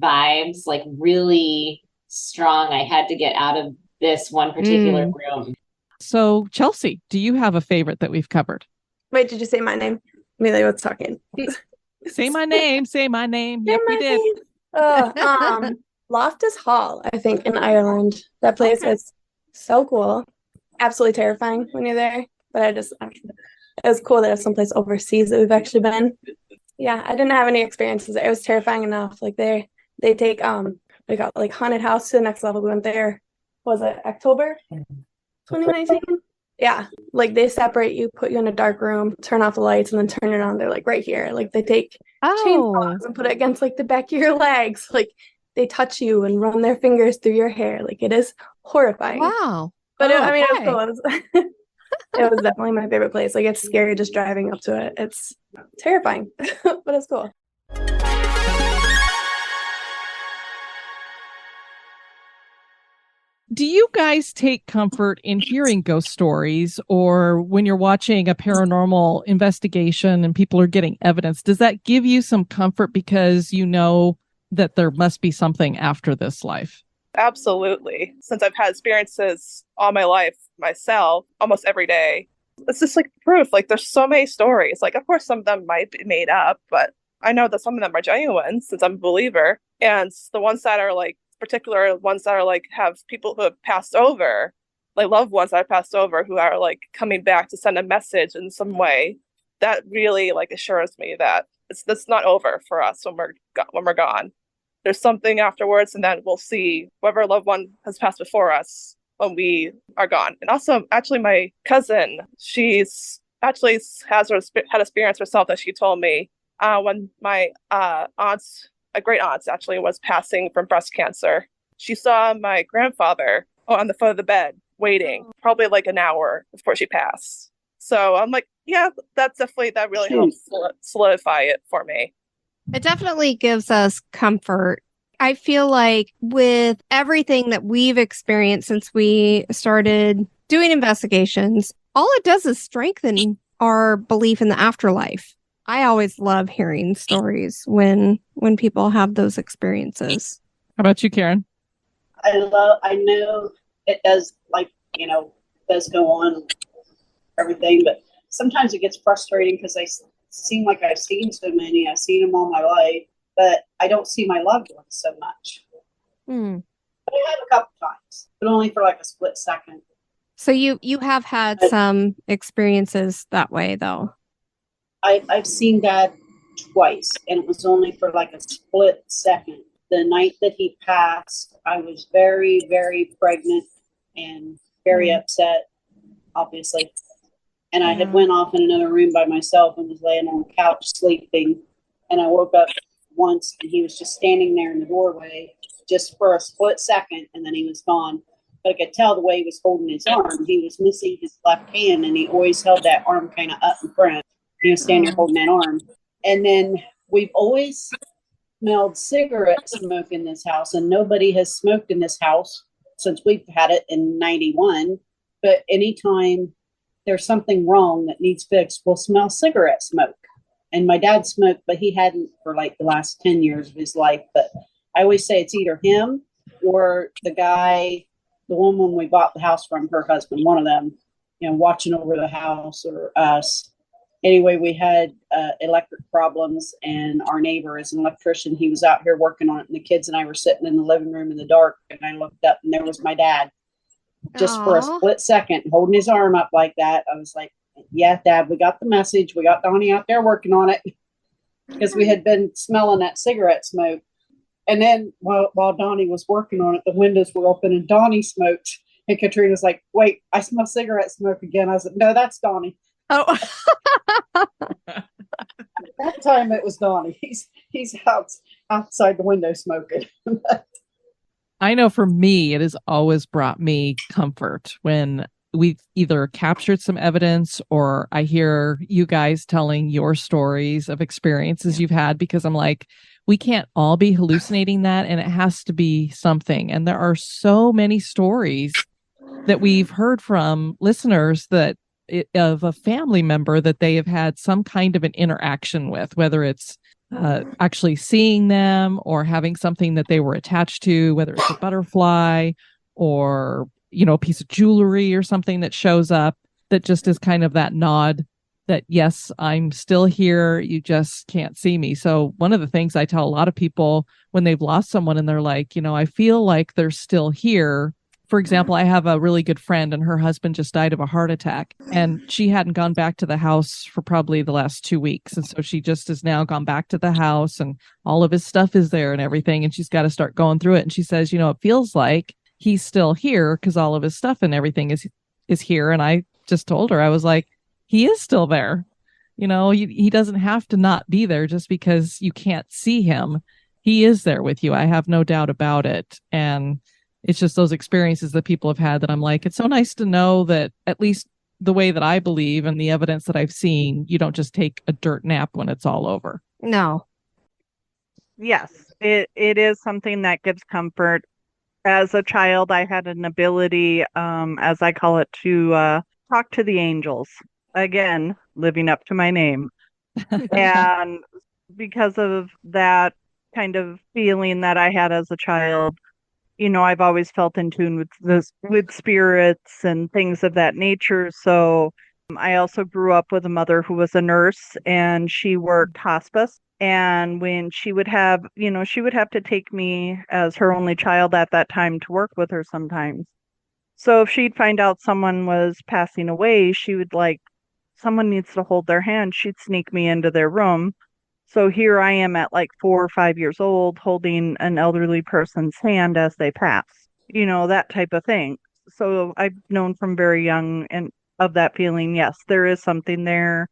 vibes, like really strong. I had to get out of this one particular room. So, Chelsea, do you have a favorite that we've covered? Wait, did you say my name? Amelia was talking. Say my name. Say my name. Yep, we did. Loftus Hall, I think, in Ireland. That place is so cool. Absolutely terrifying when you're there. But it was cool that it's someplace overseas that we've actually been. Yeah, I didn't have any experiences. It was terrifying enough. Like they take we got like haunted house to the next level. We went there. Was it October 2019? Yeah, like they separate you, put you in a dark room, turn off the lights, and then turn it on. They're like right here. Like they take chainsaws and put it against like the back of your legs. Like they touch you and run their fingers through your hair. Like it is horrifying. Wow. But it was cool. It was definitely my favorite place. Like it's scary just driving up to it. It's terrifying, but it's cool. Do you guys take comfort in hearing ghost stories, or when you're watching a paranormal investigation and people are getting evidence, does that give you some comfort because you know that there must be something after this life? Absolutely. Since I've had experiences all my life myself, almost every day, it's just like proof. Like there's so many stories. Like, of course, some of them might be made up, but I know that some of them are genuine since I'm a believer. And the ones that are like, particular ones that are like have people who have passed over, like loved ones I passed over who are like coming back to send a message in some way, that really like assures me that it's not over for us when we're gone. There's something afterwards, and then we'll see whatever loved one has passed before us when we are gone. And also, actually, my cousin, she's actually had experience herself that she told me when my a great aunt actually was passing from breast cancer. She saw my grandfather on the foot of the bed waiting, probably like an hour before she passed. So I'm like, yeah, that really helps solidify it for me. It definitely gives us comfort. I feel like with everything that we've experienced since we started doing investigations, all it does is strengthen our belief in the afterlife. I always love hearing stories when people have those experiences. How about you, Karen? I know it does, like, does go on everything, but sometimes it gets frustrating because I seem like I've seen so many. I've seen them all my life, but I don't see my loved ones so much. But I have a couple times, but only for like a split second. So you have had some experiences that way, though. I've seen Dad twice, and it was only for like a split second. The night that he passed, I was very, very pregnant and very upset, obviously. And I had went off in another room by myself and was laying on the couch sleeping. And I woke up once, and he was just standing there in the doorway just for a split second, and then he was gone. But I could tell the way he was holding his arm. He was missing his left hand, and he always held that arm kind of up in front. He was standing there holding that arm. And then we've always smelled cigarette smoke in this house, and nobody has smoked in this house since we've had it in 91. But anytime there's something wrong that needs fixed, we'll smell cigarette smoke. And my dad smoked, but he hadn't for like the last 10 years of his life. But I always say it's either him or the woman we bought the house from, her husband, one of them, watching over the house, or us. Anyway, we had electric problems, and our neighbor is an electrician. He was out here working on it, and the kids and I were sitting in the living room in the dark, and I looked up, and there was my dad. Just for a split second, holding his arm up like that. I was like, yeah, Dad, we got the message. We got Donnie out there working on it, because we had been smelling that cigarette smoke. And then while Donnie was working on it, the windows were open and Donnie smoked. And Katrina was like, wait, I smell cigarette smoke again. I was like, no, that's Donnie. Oh. That time it was Donnie. He's outside the window smoking. I know for me, it has always brought me comfort when we've either captured some evidence or I hear you guys telling your stories of experiences you've had, because I'm like, we can't all be hallucinating that, and it has to be something. And there are so many stories that we've heard from listeners of a family member that they have had some kind of an interaction with, whether it's actually seeing them or having something that they were attached to, whether it's a butterfly or, a piece of jewelry or something that shows up that just is kind of that nod that, yes, I'm still here. You just can't see me. So one of the things I tell a lot of people when they've lost someone and they're like, I feel like they're still here. For example, I have a really good friend and her husband just died of a heart attack, and she hadn't gone back to the house for probably the last 2 weeks. And so she just has now gone back to the house and all of his stuff is there and everything. And she's got to start going through it. And she says, it feels like he's still here because all of his stuff and everything is here. And I just told her, I was like, he is still there. He doesn't have to not be there just because you can't see him. He is there with you. I have no doubt about it. And it's just those experiences that people have had that I'm like, it's so nice to know that at least the way that I believe and the evidence that I've seen, you don't just take a dirt nap when it's all over. No. Yes, it is something that gives comfort. As a child, I had an ability, as I call it, to talk to the angels. Again, living up to my name. And because of that kind of feeling that I had as a child, I've always felt in tune with spirits and things of that nature. So I also grew up with a mother who was a nurse, and she worked hospice. And when she would have, she would have to take me as her only child at that time to work with her sometimes. So if she'd find out someone was passing away, she would someone needs to hold their hand. She'd sneak me into their room. So here I am at 4 or 5 years old holding an elderly person's hand as they pass, that type of thing. So I've known from very young and of that feeling, yes, there is something there.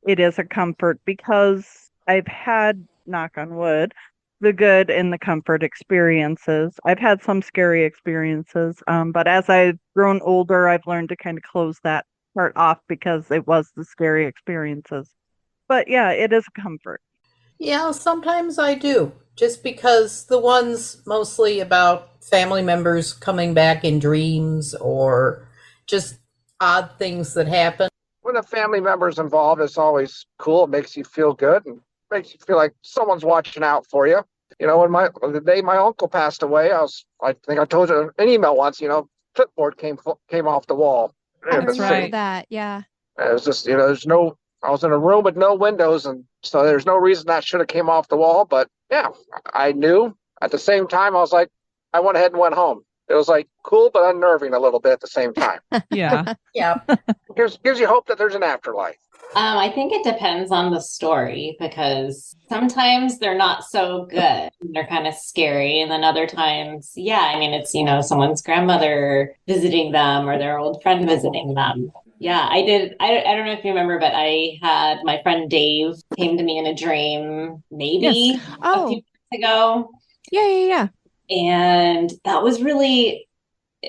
It is a comfort because I've had, knock on wood, the good and the comfort experiences. I've had some scary experiences, but as I've grown older, I've learned to kind of close that part off because it was the scary experiences. But yeah, it is a comfort. Yeah, sometimes I do. Just because the ones mostly about family members coming back in dreams or just odd things that happen. When a family member's involved, it's always cool. It makes you feel good and makes you feel like someone's watching out for you. The day my uncle passed away, I think I told you in an email once, clipboard came off the wall. I in the remember city. that. Yeah. It was just, I was in a room with no windows, and so there's no reason that should have came off the wall. But yeah, I knew. At the same time, I was like, I went ahead and went home. It was cool but unnerving a little bit at the same time. Yeah. Yeah. Gives you hope that there's an afterlife. I think it depends on the story because sometimes they're not so good. They're kind of scary. And then other times, it's, someone's grandmother visiting them or their old friend visiting them. Yeah, I did. I don't know if you remember, but I had my friend Dave came to me in a dream maybe a few months ago. Yeah. And that was really,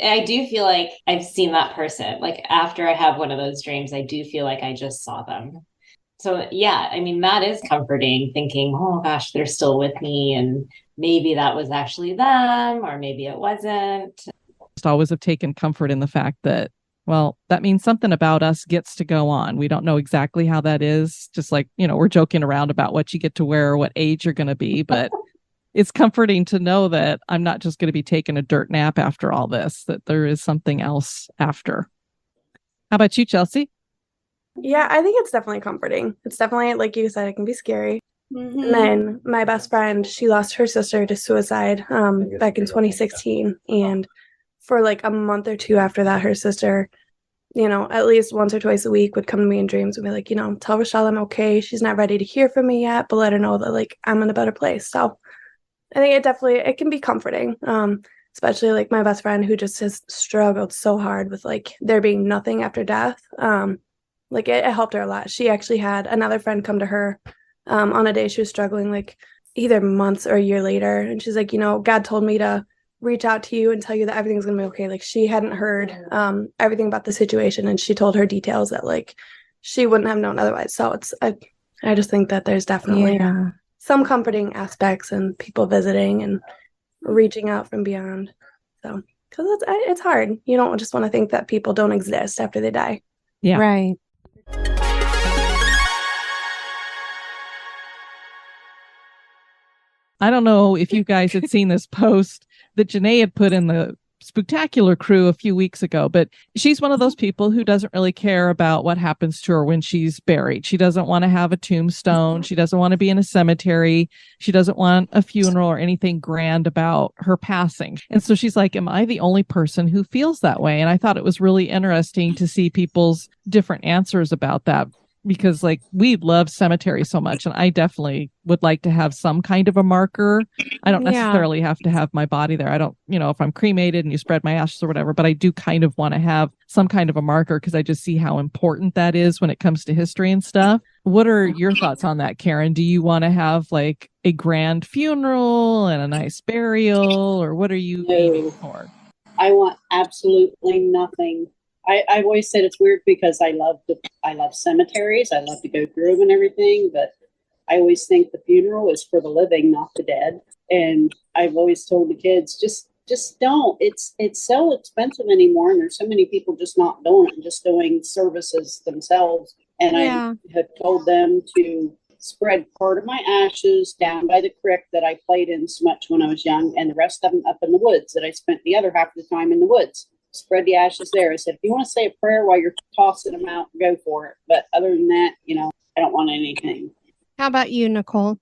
I do feel like I've seen that person. After I have one of those dreams, I do feel like I just saw them. So yeah, that is comforting thinking, oh gosh, they're still with me. And maybe that was actually them, or maybe it wasn't. Just always have taken comfort in the fact that, well, that means something about us gets to go on. We don't know exactly how that is. Just we're joking around about what you get to wear or what age you're going to be, but it's comforting to know that I'm not just going to be taking a dirt nap after all this, that there is something else after. How about you, Chelsea? Yeah, I think it's definitely comforting. It's definitely, like you said, it can be scary. Mm-hmm. And then my best friend, she lost her sister to suicide back in 2016. And for a month or two after that, her sister, at least once or twice a week would come to me in dreams and be like, tell Rochelle I'm okay. She's not ready to hear from me yet, but let her know that I'm in a better place. So I think it can be comforting, especially my best friend who just has struggled so hard with there being nothing after death. It helped her a lot. She actually had another friend come to her on a day she was struggling either months or a year later. And she's like, God told me to reach out to you and tell you that everything's going to be okay. She hadn't heard everything about the situation, and she told her details that she wouldn't have known otherwise. So I just think that there's definitely some comforting aspects and people visiting and reaching out from beyond. So, because it's hard. You don't just want to think that people don't exist after they die. Yeah. Right. I don't know if you guys had seen this post that Janae had put in the Spooktacular crew a few weeks ago, but she's one of those people who doesn't really care about what happens to her when she's buried. She doesn't want to have a tombstone. She doesn't want to be in a cemetery. She doesn't want a funeral or anything grand about her passing. And so she's like, am I the only person who feels that way? And I thought it was really interesting to see people's different answers about that, because we love cemeteries so much, and I definitely would like to have some kind of a marker. I don't necessarily have to have my body there. I don't, if I'm cremated and you spread my ashes or whatever, but I do kind of want to have some kind of a marker because I just see how important that is when it comes to history and stuff. What are your thoughts on that, Karen? Do you want to have a grand funeral and a nice burial, or what are you aiming for? I want absolutely nothing. I've always said it's weird because I love cemeteries. I love to go through them and everything, but I always think the funeral is for the living, not the dead. And I've always told the kids, just don't. It's so expensive anymore, and there's so many people just not doing it, just doing services themselves. And I have told them to spread part of my ashes down by the creek that I played in so much when I was young, and the rest of them up in the woods that I spent the other half of the time in the woods. Spread the ashes there. I said, if you want to say a prayer while you're tossing them out, go for it. But other than that, I don't want anything. How about you, Nicole?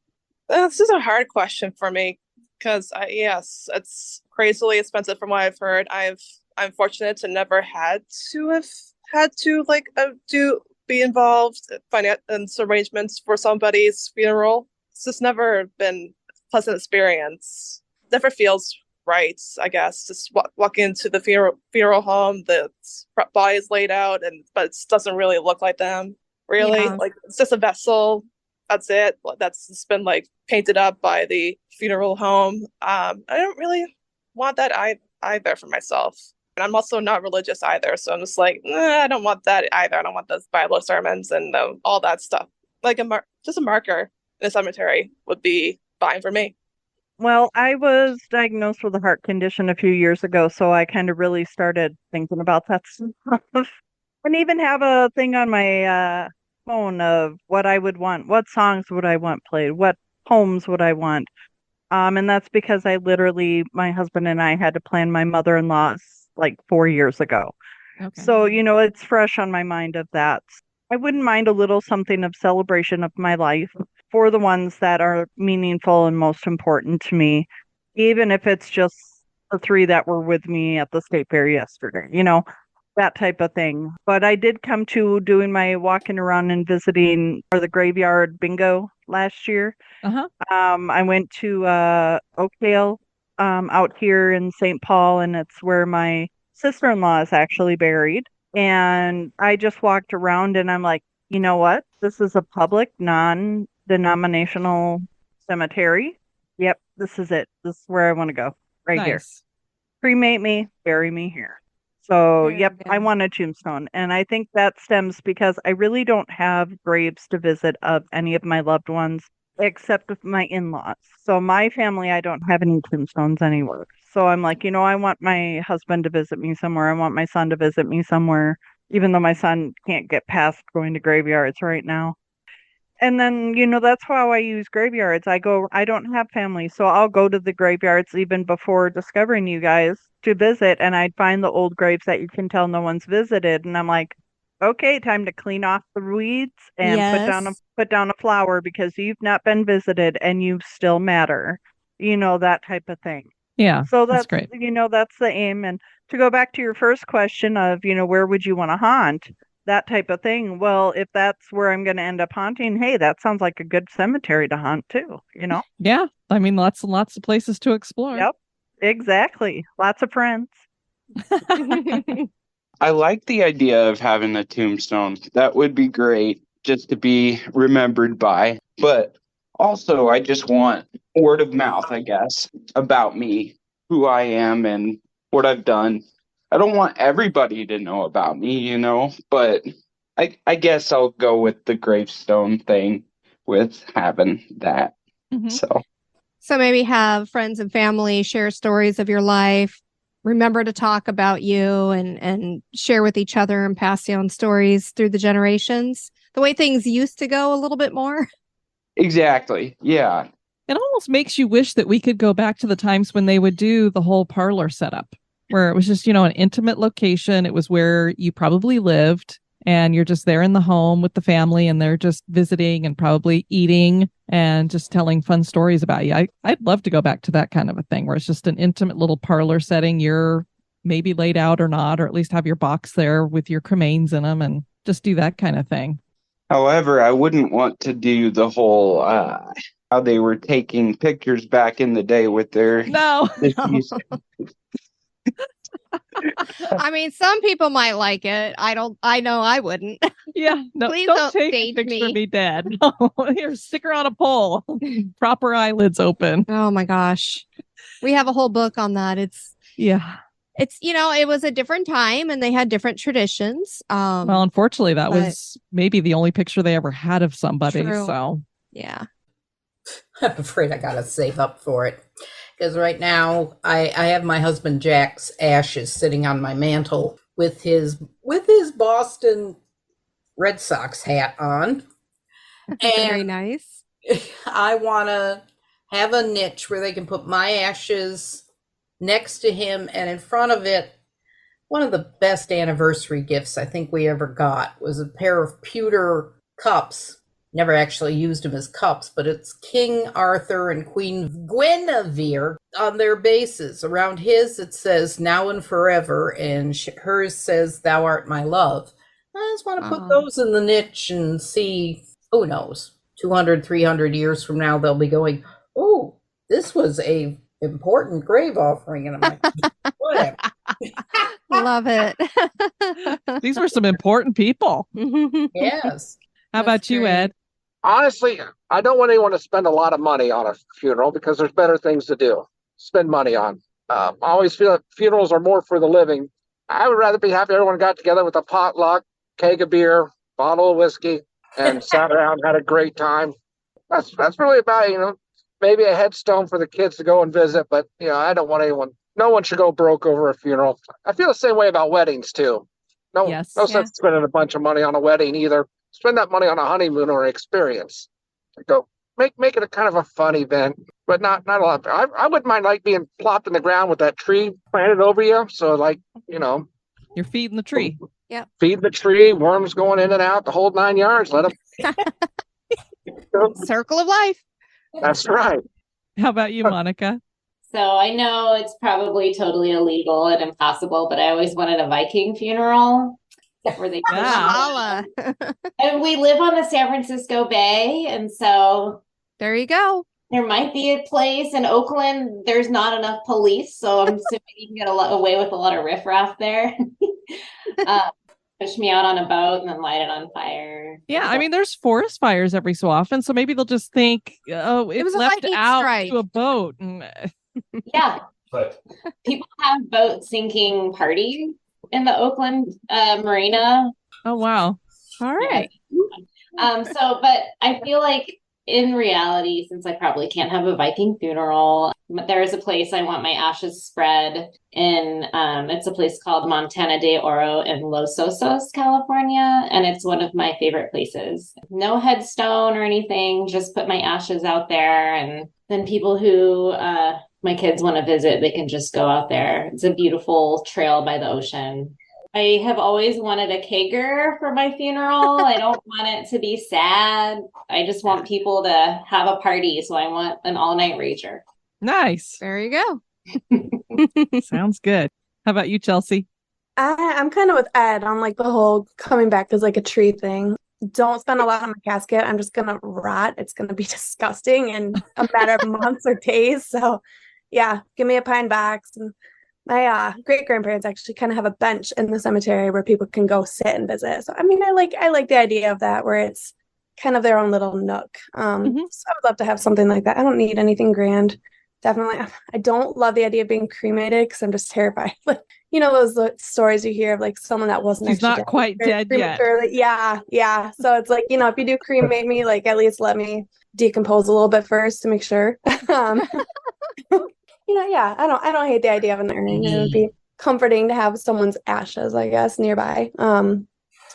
This is a hard question for me because, yes, it's crazily expensive from what I've heard. I've I'm fortunate to never had to like be involved in arrangements for somebody's funeral. It's just never been a pleasant experience. Never feels right, I guess. Just walk into the funeral home, the body is laid out, but it doesn't really look like them. Really, Yeah. like it's just a vessel. That's it. That's just been like painted up by the funeral home. I don't really want that either for myself. And I'm also not religious either, so I'm just like, I don't want that either. I don't want those Bible sermons and all that stuff. Like just a marker in a cemetery would be fine for me. Well, I was diagnosed with a heart condition a few years ago, so I kind of really started thinking about that stuff. And even have a thing on my phone of what I would want, what songs would I want played, what poems would I want. And that's because my husband and I had to plan my mother-in-law's like 4 years ago. Okay. So, it's fresh on my mind of that. I wouldn't mind a little something of celebration of my life for the ones that are meaningful and most important to me, even if it's just the 3 that were with me at the state fair yesterday, that type of thing. But I did come to doing my walking around and visiting for the graveyard bingo last year. Uh-huh. I went to Oakdale out here in St. Paul, and it's where my sister-in-law is actually buried. And I just walked around and I'm like, you know what? This is a public, non-denominational cemetery. Yep, this is it. This is where I want to go. Right here. Nice. Cremate me, bury me here. So, Very yep, good. I want a tombstone. And I think that stems because I really don't have graves to visit of any of my loved ones except with my in-laws. So my family, I don't have any tombstones anywhere. So I'm like, I want my husband to visit me somewhere. I want my son to visit me somewhere, even though my son can't get past going to graveyards right now. And then, that's how I use graveyards. I don't have family, so I'll go to the graveyards even before discovering you guys to visit, and I'd find the old graves that you can tell no one's visited. And I'm like, okay, time to clean off the weeds and put down a flower because you've not been visited and you still matter. That type of thing. Yeah. So that's great. That's the aim. And to go back to your first question of, where would you want to haunt? That type of thing. Well, if that's where I'm going to end up haunting, hey, that sounds like a good cemetery to haunt too, Yeah. I mean, lots and lots of places to explore. Yep, exactly. Lots of friends. I like the idea of having a tombstone. That would be great just to be remembered by. But also, I just want word of mouth, I guess, about me, who I am, and what I've done. I don't want everybody to know about me, but I guess I'll go with the gravestone thing with having that. Mhm. So maybe have friends and family share stories of your life. Remember to talk about you and share with each other and pass down stories through the generations. The way things used to go a little bit more. Exactly. Yeah. It almost makes you wish that we could go back to the times when they would do the whole parlor setup, where it was just, an intimate location. It was where you probably lived and you're just there in the home with the family and they're just visiting and probably eating and just telling fun stories about you. I'd love to go back to that kind of a thing where it's just an intimate little parlor setting. You're maybe laid out or not, or at least have your box there with your cremains in them and just do that kind of thing. However, I wouldn't want to do the whole how they were taking pictures back in the day with their No. I mean, some people might like it. I know I wouldn't. Yeah. No, Please don't take stage picture me. of me dead. No, here, stick her on a pole. Proper eyelids open. Oh my gosh. We have a whole book on that. Yeah. It was a different time and they had different traditions. Well, unfortunately, that was maybe the only picture they ever had of somebody. True. So, yeah. I'm afraid I gotta save up for it because right now I have my husband Jack's ashes sitting on my mantle with his Boston Red Sox hat on. Very nice. I want to have a niche where they can put my ashes next to him, and in front of it, one of the best anniversary gifts I think we ever got was a pair of pewter cups never actually used them as cups, but it's King Arthur and Queen Guinevere on their bases. Around his, it says now and forever, and hers says thou art my love. I just want to put those in the niche and see, who knows, 200, 300 years from now, they'll be going, oh, this was a important grave offering. And I'm like, whatever. Love it. These were some important people. Yes. How about you, Ed? Honestly, I don't want anyone to spend a lot of money on a funeral because there's better things to do. Spend money on. I always feel that funerals are more for the living. I would rather be happy everyone got together with a potluck, keg of beer, bottle of whiskey, and sat around, had a great time. That's really about it, maybe a headstone for the kids to go and visit, but I don't want anyone. No one should go broke over a funeral. I feel the same way about weddings too. No sense spending a bunch of money on a wedding either. Spend that money on a honeymoon or an experience. Go make it a kind of a fun event, but not a lot. I wouldn't mind being plopped in the ground with that tree planted over you. So you're feeding the tree. Yep. Feed the tree, worms going in and out, the whole 9 yards. Let them. Circle of life. That's right. How about you, Monica? So I know it's probably totally illegal and impossible, but I always wanted a Viking funeral where they and we live on the San Francisco Bay, and so there you go. There might be a place in Oakland. There's not enough police, so I'm assuming you can get away with a lot of riffraff there. Push me out on a boat and then light it on fire. Yeah, I mean, there's forest fires every so often, so maybe they'll just think, oh, it was left out to a boat. Yeah. But people have boat sinking parties in the Oakland marina. Oh, wow. All right. But I feel like in reality, since I probably can't have a Viking funeral, there is a place I want my ashes spread in. It's a place called Montana de Oro in Los Osos, California. And it's one of my favorite places. No headstone or anything, just put my ashes out there. And then people who my kids want to visit, they can just go out there. It's a beautiful trail by the ocean. I have always wanted a kegger for my funeral. I don't want it to be sad. I just want people to have a party. So I want an all-night rager. Nice. There you go. Sounds good. How about you, Chelsea? I'm kind of with Ed on the whole coming back as a tree thing. Don't spend a lot on my casket. I'm just going to rot. It's going to be disgusting in a matter of months or days. So yeah, give me a pine box. And my great-grandparents actually kind of have a bench in the cemetery where people can go sit and visit. So, I mean, I like the idea of that, where it's kind of their own little nook. So I would love to have something like that. I don't need anything grand. Definitely. I don't love the idea of being cremated because I'm just terrified. Those stories you hear of someone that wasn't She's not quite dead yet. Yeah. So it's if you do cremate me, at least let me decompose a little bit first to make sure. Yeah, I don't hate the idea of an urn. It would be comforting to have someone's ashes, I guess, nearby.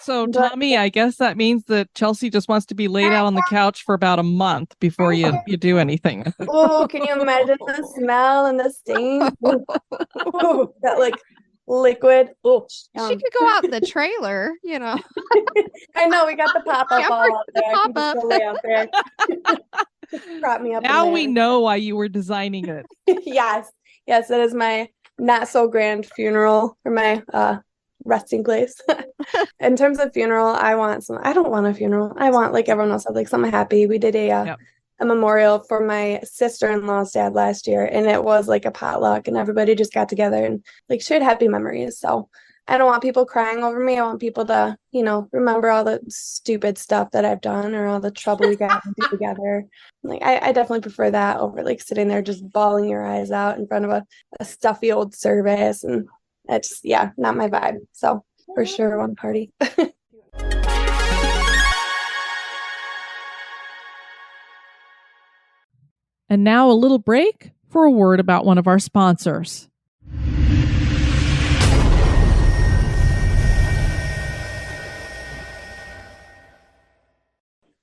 So, Tommy, I guess that means that Chelsea just wants to be laid out on the couch for about a month before you do anything. Oh, can you imagine the smell and the stain? That liquid. Oh, she could go out in the trailer, I know, we got the pop-up all out there. I can just go lay out there. Prop me up. Now we know why you were designing it. Yes, it is my not so grand funeral, or my resting place. In terms of funeral, I don't want a funeral. I want, everyone else said, something happy. We did a memorial for my sister-in-law's dad last year, and it was a potluck, and everybody just got together and shared happy memories. So I don't want people crying over me. I want people to, remember all the stupid stuff that I've done or all the trouble we got into together. I definitely prefer that over sitting there just bawling your eyes out in front of a stuffy old service. And it's, not my vibe. So for sure, one party. And now a little break for a word about one of our sponsors.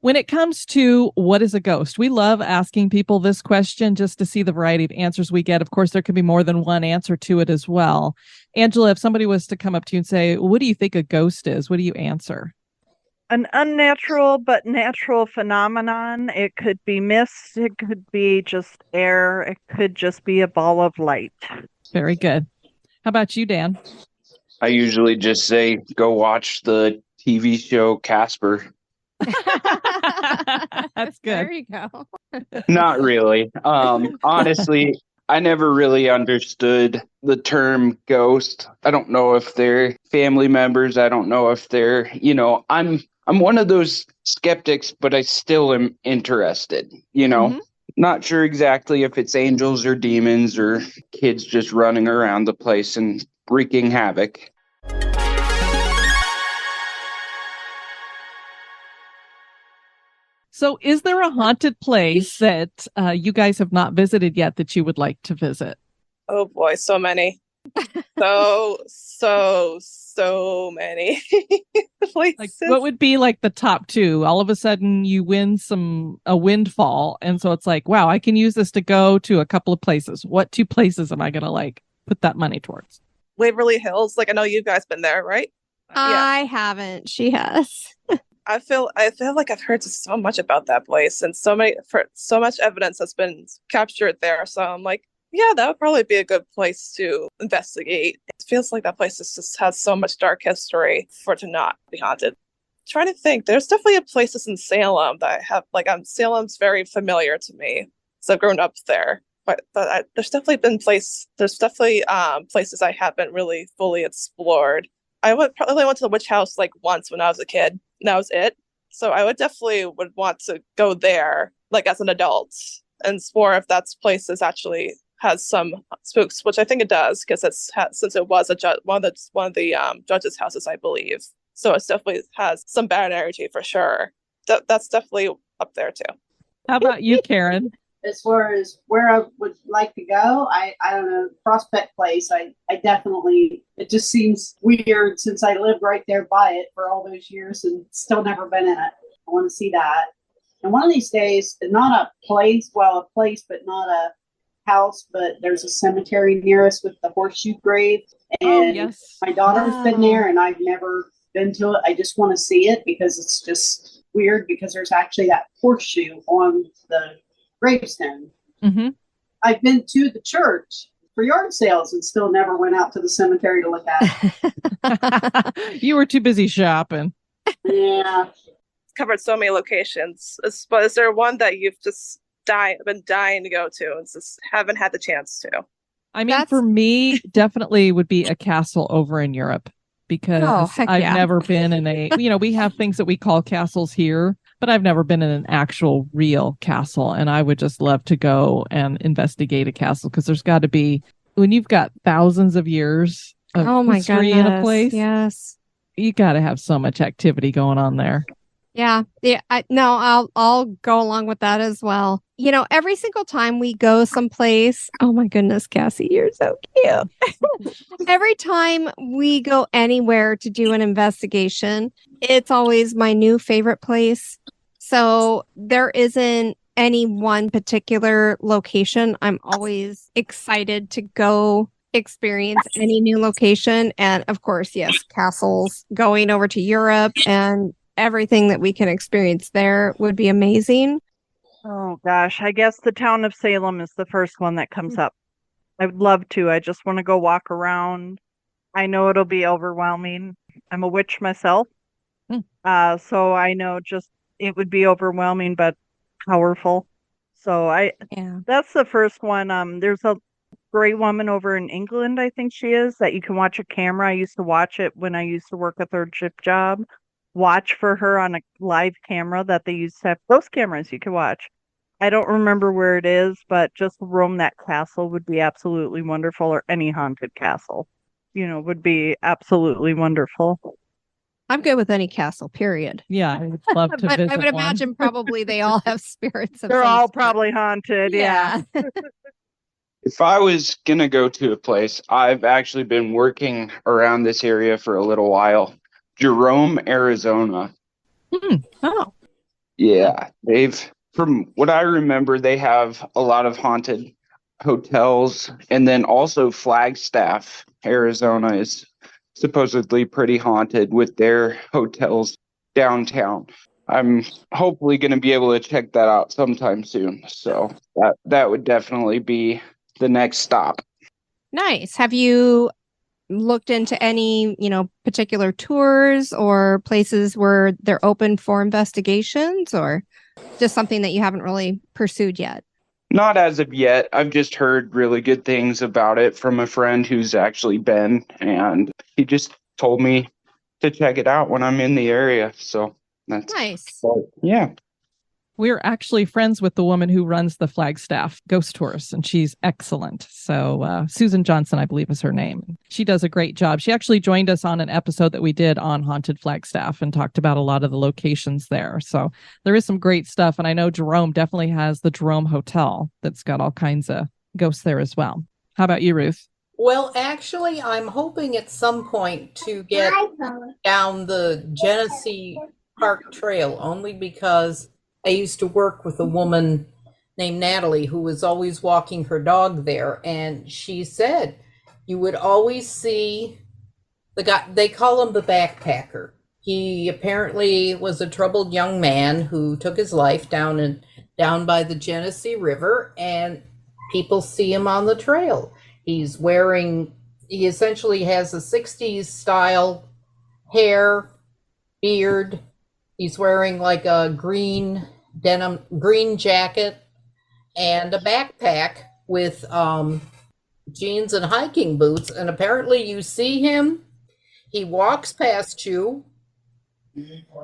When it comes to what is a ghost, we love asking people this question just to see the variety of answers we get. Of course, there could be more than one answer to it as well. Angela, if somebody was to come up to you and say, what do you think a ghost is? What do you answer? an unnatural but natural phenomenon. It could be mist, it could be just air, it could just be a ball of light. Very good. How about you, Dan? I usually just say, go watch the TV show Casper. That's good. There you go. Not really. Honestly, I never really understood the term ghost. I don't know if they're family members. I don't know if they're, I'm one of those skeptics, but I still am interested, Not sure exactly if it's angels or demons or kids just running around the place and wreaking havoc. So is there a haunted place that you guys have not visited yet that you would like to visit? Oh boy, so many. So many places. Like, what would be like the top two? All of a sudden you win a windfall. And so it's like, wow, I can use this to go to a couple of places. What two places am I going to put that money towards? Waverly Hills. I know you guys been there, right? I haven't. She has. I feel like I've heard so much about that place, and so much evidence has been captured there. So I'm like, yeah, that would probably be a good place to investigate. It feels like that place just has so much dark history for it to not be haunted. Trying to think, there's definitely places in Salem that I have Salem's very familiar to me, so I've grown up there. But there's definitely places I haven't really fully explored. I probably went to the witch house once when I was a kid, and that was it. So I would want to go there as an adult and explore if that place actually has some spooks, which I think it does, because since it was one of the judges' houses, I believe. So it definitely has some bad energy for sure. That's definitely up there too. How about you, Karen? As far as where I would like to go, I don't know, Prospect Place. I definitely, it just seems weird since I lived right there by it for all those years and still never been in it. I want to see that. And one of these days, not a place, but not a house, but there's a cemetery near us with the horseshoe grave. And yes. My daughter's been there and I've never been to it. I just want to see it because it's just weird because there's actually that horseshoe on the gravestone. Mm-hmm. I've been to the church for yard sales and still never went out to the cemetery to look at it. You were too busy shopping. Yeah. Covered so many locations. But is there one that you've just been dying to go to and just haven't had the chance to? I mean, for me, definitely would be a castle over in Europe because I've never been in we have things that we call castles here, but I've never been in an actual real castle. And I would just love to go and investigate a castle because there's got to be, when you've got thousands of years of history in a place, yes, you got to have so much activity going on there. Yeah. I'll go along with that as well. Every single time we go someplace, oh my goodness, Cassie, you're so cute. Every time we go anywhere to do an investigation, it's always my new favorite place. So there isn't any one particular location. I'm always excited to go experience any new location. And of course, yes, castles, going over to Europe and everything that we can experience there would be amazing. Oh gosh, I guess the town of Salem is the first one that comes up. I would love to. I just want to go walk around. I know it'll be overwhelming. I'm a witch myself. So I know it would be overwhelming but powerful. So that's the first one. There's a great woman over in England, I think she is, that you can watch a camera. I used to watch it when I used to work a third shift job. Watch for her on a live camera that they used to have. Those cameras you can watch. I don't remember where it is, but just roam that castle would be absolutely wonderful, or any haunted castle, would be absolutely wonderful. I'm good with any castle, period. Yeah, I would love to visit I would imagine probably they all have spirits. They're all probably haunted, yeah. If I was going to go to a place, I've actually been working around this area for a little while. Jerome, Arizona. Oh. Yeah, from what I remember, they have a lot of haunted hotels, and then also Flagstaff, Arizona is supposedly pretty haunted with their hotels. downtown. I'm hopefully going to be able to check that out sometime soon. So that would definitely be the next stop. Nice. Have you looked into any, particular tours or places where they're open for investigations, or just something that you haven't really pursued yet? Not as of yet. I've just heard really good things about it from a friend who's actually been, and he just told me to check it out when I'm in the area. So that's nice. Yeah. We're actually friends with the woman who runs the Flagstaff Ghost Tours, and she's excellent. So Susan Johnson, I believe, is her name. She does a great job. She actually joined us on an episode that we did on Haunted Flagstaff and talked about a lot of the locations there. So there is some great stuff. And I know Jerome definitely has the Jerome Hotel that's got all kinds of ghosts there as well. How about you, Ruth? Well, actually, I'm hoping at some point to get down the Genesee Park Trail, only because I used to work with a woman named Natalie who was always walking her dog there, and she said you would always see the guy, they call him the backpacker. He apparently was a troubled young man who took his life down by the Genesee River, and people see him on the trail. He essentially has a 60s style hair, beard. He's wearing like a green jacket and a backpack with jeans and hiking boots. And apparently you see him, he walks past you,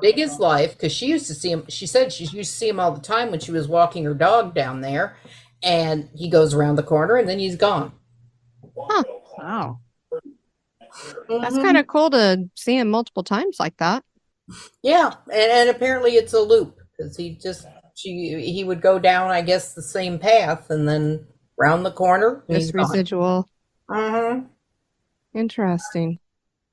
big as life, because she used to see him. She said she used to see him all the time when she was walking her dog down there. And he goes around the corner and then he's gone. Huh. Wow. That's kind of cool to see him multiple times like that. Yeah, and apparently it's a loop, because he would go down, I guess, the same path and then round the corner. Just residual. Interesting.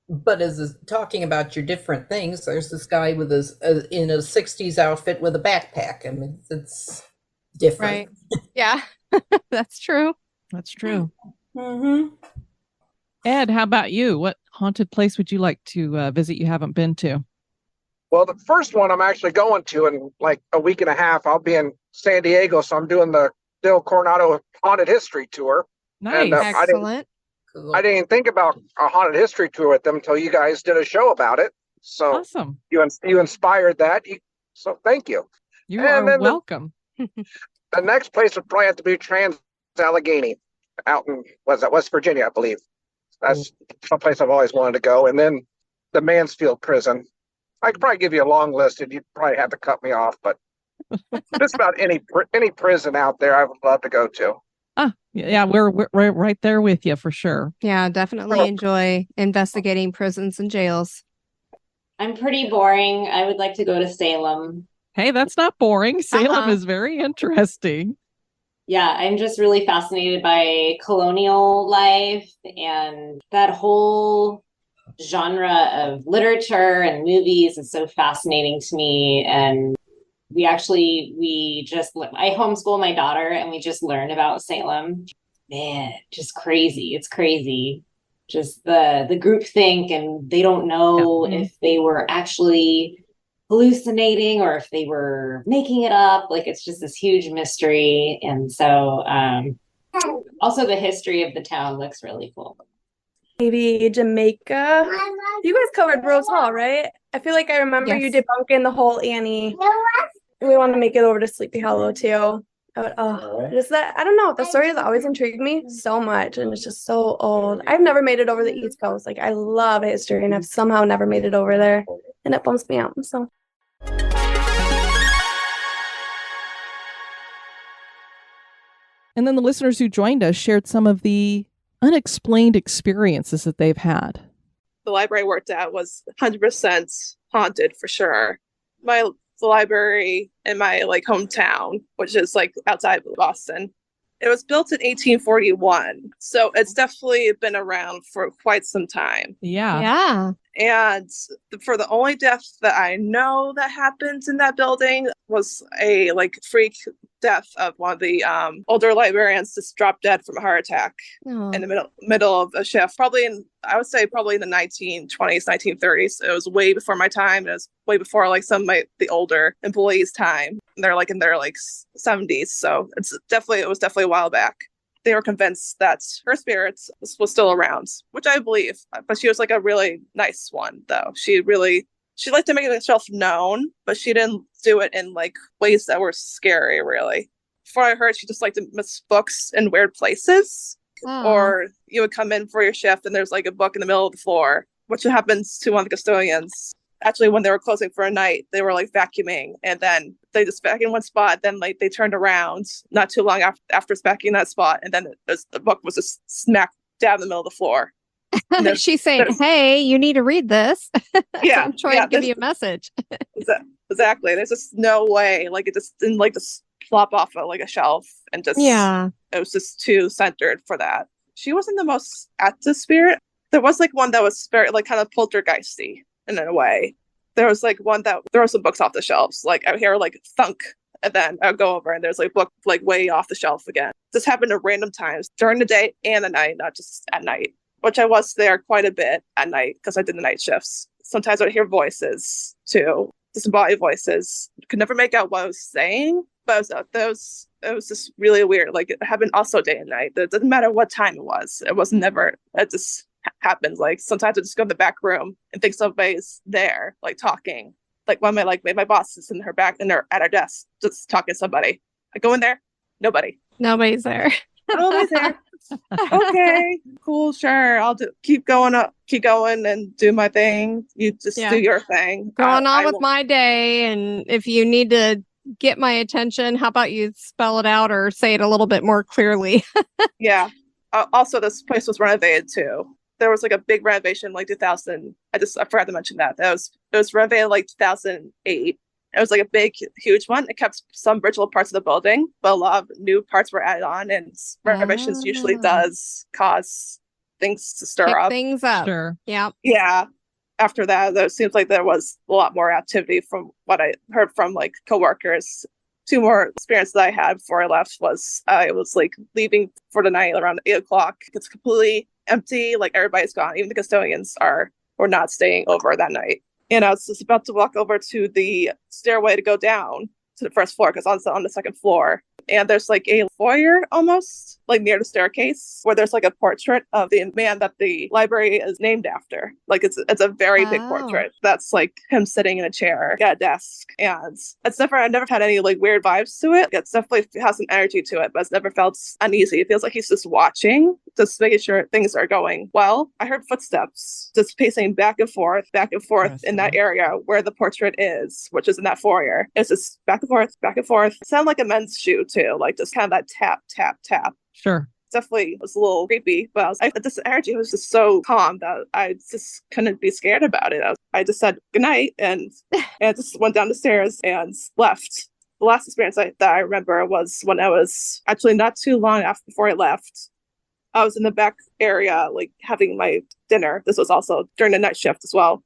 But as talking about your different things, there's this guy with in a 60s outfit with a backpack. I mean, it's different. Right. Yeah, that's true. That's true. Mm-hmm. Ed, how about you? What haunted place would you like to visit you haven't been to? Well, the first one I'm actually going to in like a week and a half. I'll be in San Diego, so I'm doing the Del Coronado Haunted History Tour. Nice. And, Excellent. I didn't think about a haunted history tour with them until you guys did a show about it. So awesome. You inspired that. So thank you. You are welcome. The next place would probably have to be Trans-Allegheny out in, West Virginia, I believe. That's someplace I've always wanted to go. And then the Mansfield prison. I could probably give you a long list and you'd probably have to cut me off, but just about any prison out there I would love to go to. Yeah, we're right there with you for sure. Yeah, definitely enjoy investigating prisons and jails. I'm pretty boring. I would like to go to Salem. Hey, that's not boring. Salem is very interesting. Yeah, I'm just really fascinated by colonial life and that whole genre of literature and movies is so fascinating to me. And I homeschool my daughter and we just learned about Salem. Man, just crazy. It's crazy. Just the group think, and they don't know if they were actually hallucinating or if they were making it up. Like, it's just this huge mystery. And so also the history of the town looks really cool. Maybe Jamaica. You guys covered Rose Hall, right? I feel like I remember you debunking the whole Annie. We want to make it over to Sleepy Hollow too. Just that, I don't know. The story has always intrigued me so much, and it's just so old. I've never made it over the East Coast. Like, I love history, and I've somehow never made it over there, and it bumps me out. So. And then the listeners who joined us shared some of the unexplained experiences that they've had. The library I worked at was 100% haunted for sure. The library in my hometown, which is outside of Boston. It was built in 1841, so it's definitely been around for quite some time. Yeah. And for the only death that I know that happened in that building was a freak death of one of the older librarians just dropped dead from a heart attack in the middle of a shift. I would say probably in the 1920s, 1930s. It was way before my time. It was way before like some of the older employees' time. They're like in their like 70s, so it was definitely a while back. They were convinced that her spirit was still around, which I believe. But she was like a really nice one, though. She liked to make herself known, but she didn't do it in like ways that were scary, really. Before I heard, she just liked to miss books in weird places. Or you would come in for your shift and there's like a book in the middle of the floor, which happens to one of the custodians. Actually, when they were closing for a night, they were like vacuuming, and then they just vacuumed one spot. Then like they turned around not too long after vacuuming that spot, and then the book was just smack dab in the middle of the floor. She's saying, "Hey, you need to read this." Yeah, I'm trying to give you a message. Exactly. There's just no way. Like it just didn't like just plop off of like a shelf, and just it was just too centered for that. She wasn't the most active spirit. There was like one that was very like kind of poltergeisty. In a way, there was like one that throws some books off the shelves. Like I hear like thunk, and then I'll go over and there's like book like way off the shelf again. This happened at random times during the day and the night, not just at night. Which I was there quite a bit at night because I did the night shifts. Sometimes I would hear voices too, disembodied voices. Could never make out what I was saying, but it was just really weird. Like it happened also day and night. It doesn't matter what time it was. It was never. It just happens. Like sometimes I just go to the back room and think somebody's there, like talking. Like one of my boss is in her back and they're at her desk just talking to somebody. I go in there, Nobody's there. Nobody's there. Okay, cool, sure. I'll keep going and do my thing. You just do your thing. Going on with my day, and if you need to get my attention, how about you spell it out or say it a little bit more clearly? Yeah. Also, this place was renovated too. There was like a big renovation like 2000. I forgot to mention that. It was renovated like 2008. It was like a big, huge one. It kept some original parts of the building, but a lot of new parts were added on, and renovations usually does cause things to stir up. Things up. Sure. Yeah. Yeah. After that, it seems like there was a lot more activity from what I heard from like coworkers. Two more experiences that I had before I left was I was like leaving for the night around 8:00. It's completely empty. Like everybody's gone. Even the custodians were not staying over that night. And I was just about to walk over to the stairway to go down to the first floor because I was on the second floor. And there's like a foyer almost, like near the staircase, where there's like a portrait of the man that the library is named after. Like it's a very big portrait. That's like him sitting in a chair at a desk. And I've never had any like weird vibes to it. It definitely has some energy to it, but it's never felt uneasy. It feels like he's just watching, just making sure things are going well. I heard footsteps just pacing back and forth in that area where the portrait is, which is in that foyer. It's just back and forth, back and forth. It sounded like a men's shoe too, like just kind of that tap, tap, tap. Sure. Definitely was a little creepy, but this energy was just so calm that I just couldn't be scared about it. I just said goodnight and just went down the stairs and left. The last experience that I remember was when I was actually not too long before I left. I was in the back area, like having my dinner. This was also during the night shift as well.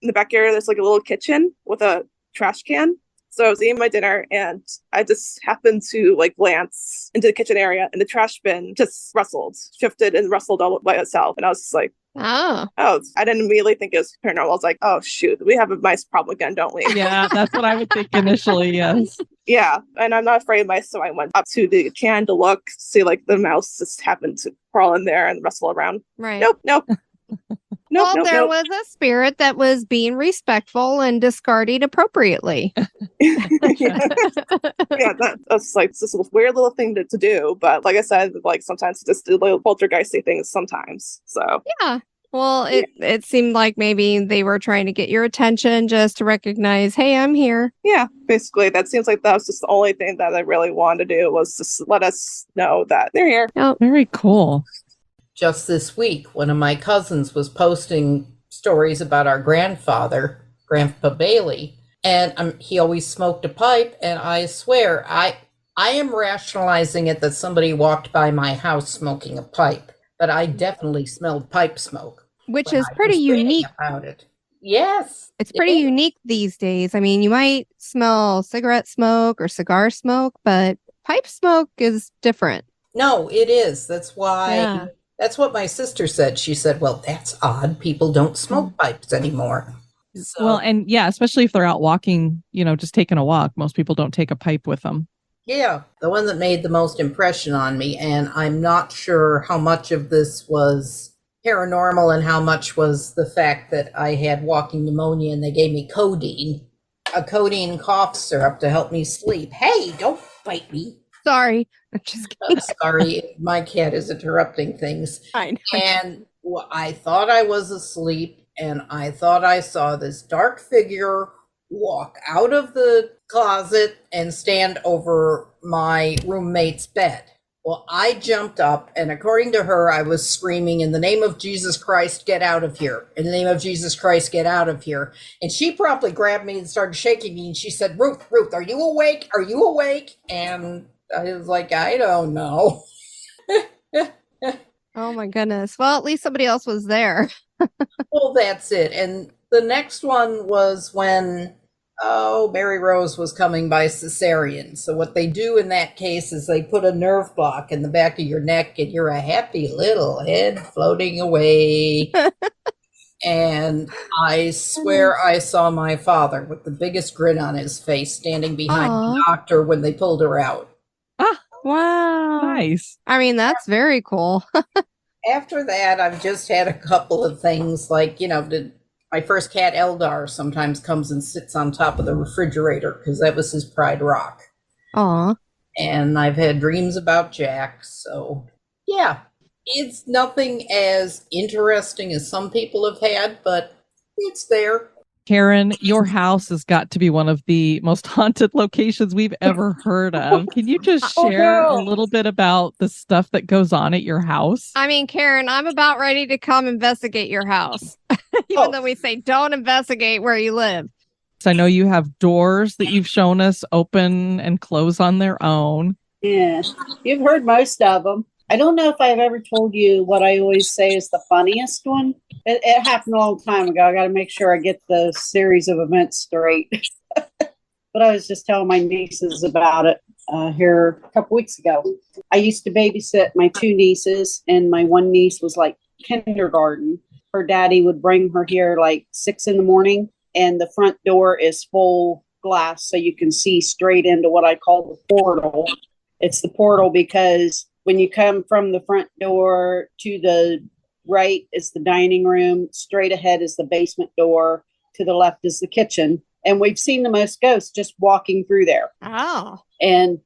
In the back area, there's like a little kitchen with a trash can. So I was eating my dinner and I just happened to like glance into the kitchen area and the trash bin just shifted and rustled all by itself. And I was just like, oh, I didn't immediately think it was paranormal. I was like, oh, shoot, we have a mice problem again, don't we? Yeah, that's what I would think initially, yes. Yeah, and I'm not afraid of mice, so I went up to the can to look, see like the mouse just happened to crawl in there and rustle around. Right. Nope. There was a spirit that was being respectful and discarding appropriately. That's like this weird little thing to do. But like I said, like sometimes just do little poltergeisty things sometimes. So yeah. Well, it seemed like maybe they were trying to get your attention just to recognize, hey, I'm here. Yeah, basically, that seems like that was just the only thing that I really wanted to do was just let us know that they're here. Oh, very cool. Just this week, one of my cousins was posting stories about our grandfather, Grandpa Bailey, and he always smoked a pipe, and I swear, I am rationalizing it that somebody walked by my house smoking a pipe, but I definitely smelled pipe smoke. Which is pretty unique. About it. Yes. It's pretty unique these days. I mean, you might smell cigarette smoke or cigar smoke, but pipe smoke is different. No, it is. That's why. Yeah. That's what my sister said. She said, "Well, that's odd. People don't smoke pipes anymore." So, Well, and yeah, especially if they're out walking, just taking a walk. Most people don't take a pipe with them. yeah, the one that made the most impression on me, and I'm not sure how much of this was paranormal and how much was the fact that I had walking pneumonia and they gave me codeine, a codeine cough syrup to help me sleep. Hey, don't bite me. Sorry. I'm just kidding. Sorry, my cat is interrupting things. I know. And I thought I was asleep, and I thought I saw this dark figure walk out of the closet and stand over my roommate's bed. Well, I jumped up, and according to her, I was screaming, "In the name of Jesus Christ, get out of here. In the name of Jesus Christ, get out of here." And she promptly grabbed me and started shaking me, and she said, Ruth, are you awake? Are you awake? And I was like, I don't know. Oh my goodness. Well, at least somebody else was there. Well, that's it. And the next one was when, Mary Rose was coming by cesarean. So what they do in that case is they put a nerve block in the back of your neck, and you're a happy little head floating away. And I swear I saw my father with the biggest grin on his face standing behind the doctor when they pulled her out. Wow. Nice. I mean, that's very cool. After that, I've just had a couple of things like, my first cat, Eldar, sometimes comes and sits on top of the refrigerator because that was his pride rock. Aw. And I've had dreams about Jack. So, yeah, it's nothing as interesting as some people have had, but it's there. Karen, your house has got to be one of the most haunted locations we've ever heard of. Can you just share a little bit about the stuff that goes on at your house? I mean, Karen, I'm about ready to come investigate your house. Even though we say don't investigate where you live. So I know you have doors that you've shown us open and close on their own. Yeah, you've heard most of them. I don't know if I've ever told you what I always say is the funniest one. It happened a long time ago. I got to make sure I get the series of events straight. But I was just telling my nieces about it here a couple weeks ago. I used to babysit my two nieces, and my one niece was like kindergarten. Her daddy would bring her here like 6 a.m, and the front door is full glass, so you can see straight into what I call the portal. It's the portal because when you come from the front door, to the right is the dining room, straight ahead is the basement door, to the left is the kitchen. And we've seen the most ghosts just walking through there. Oh. And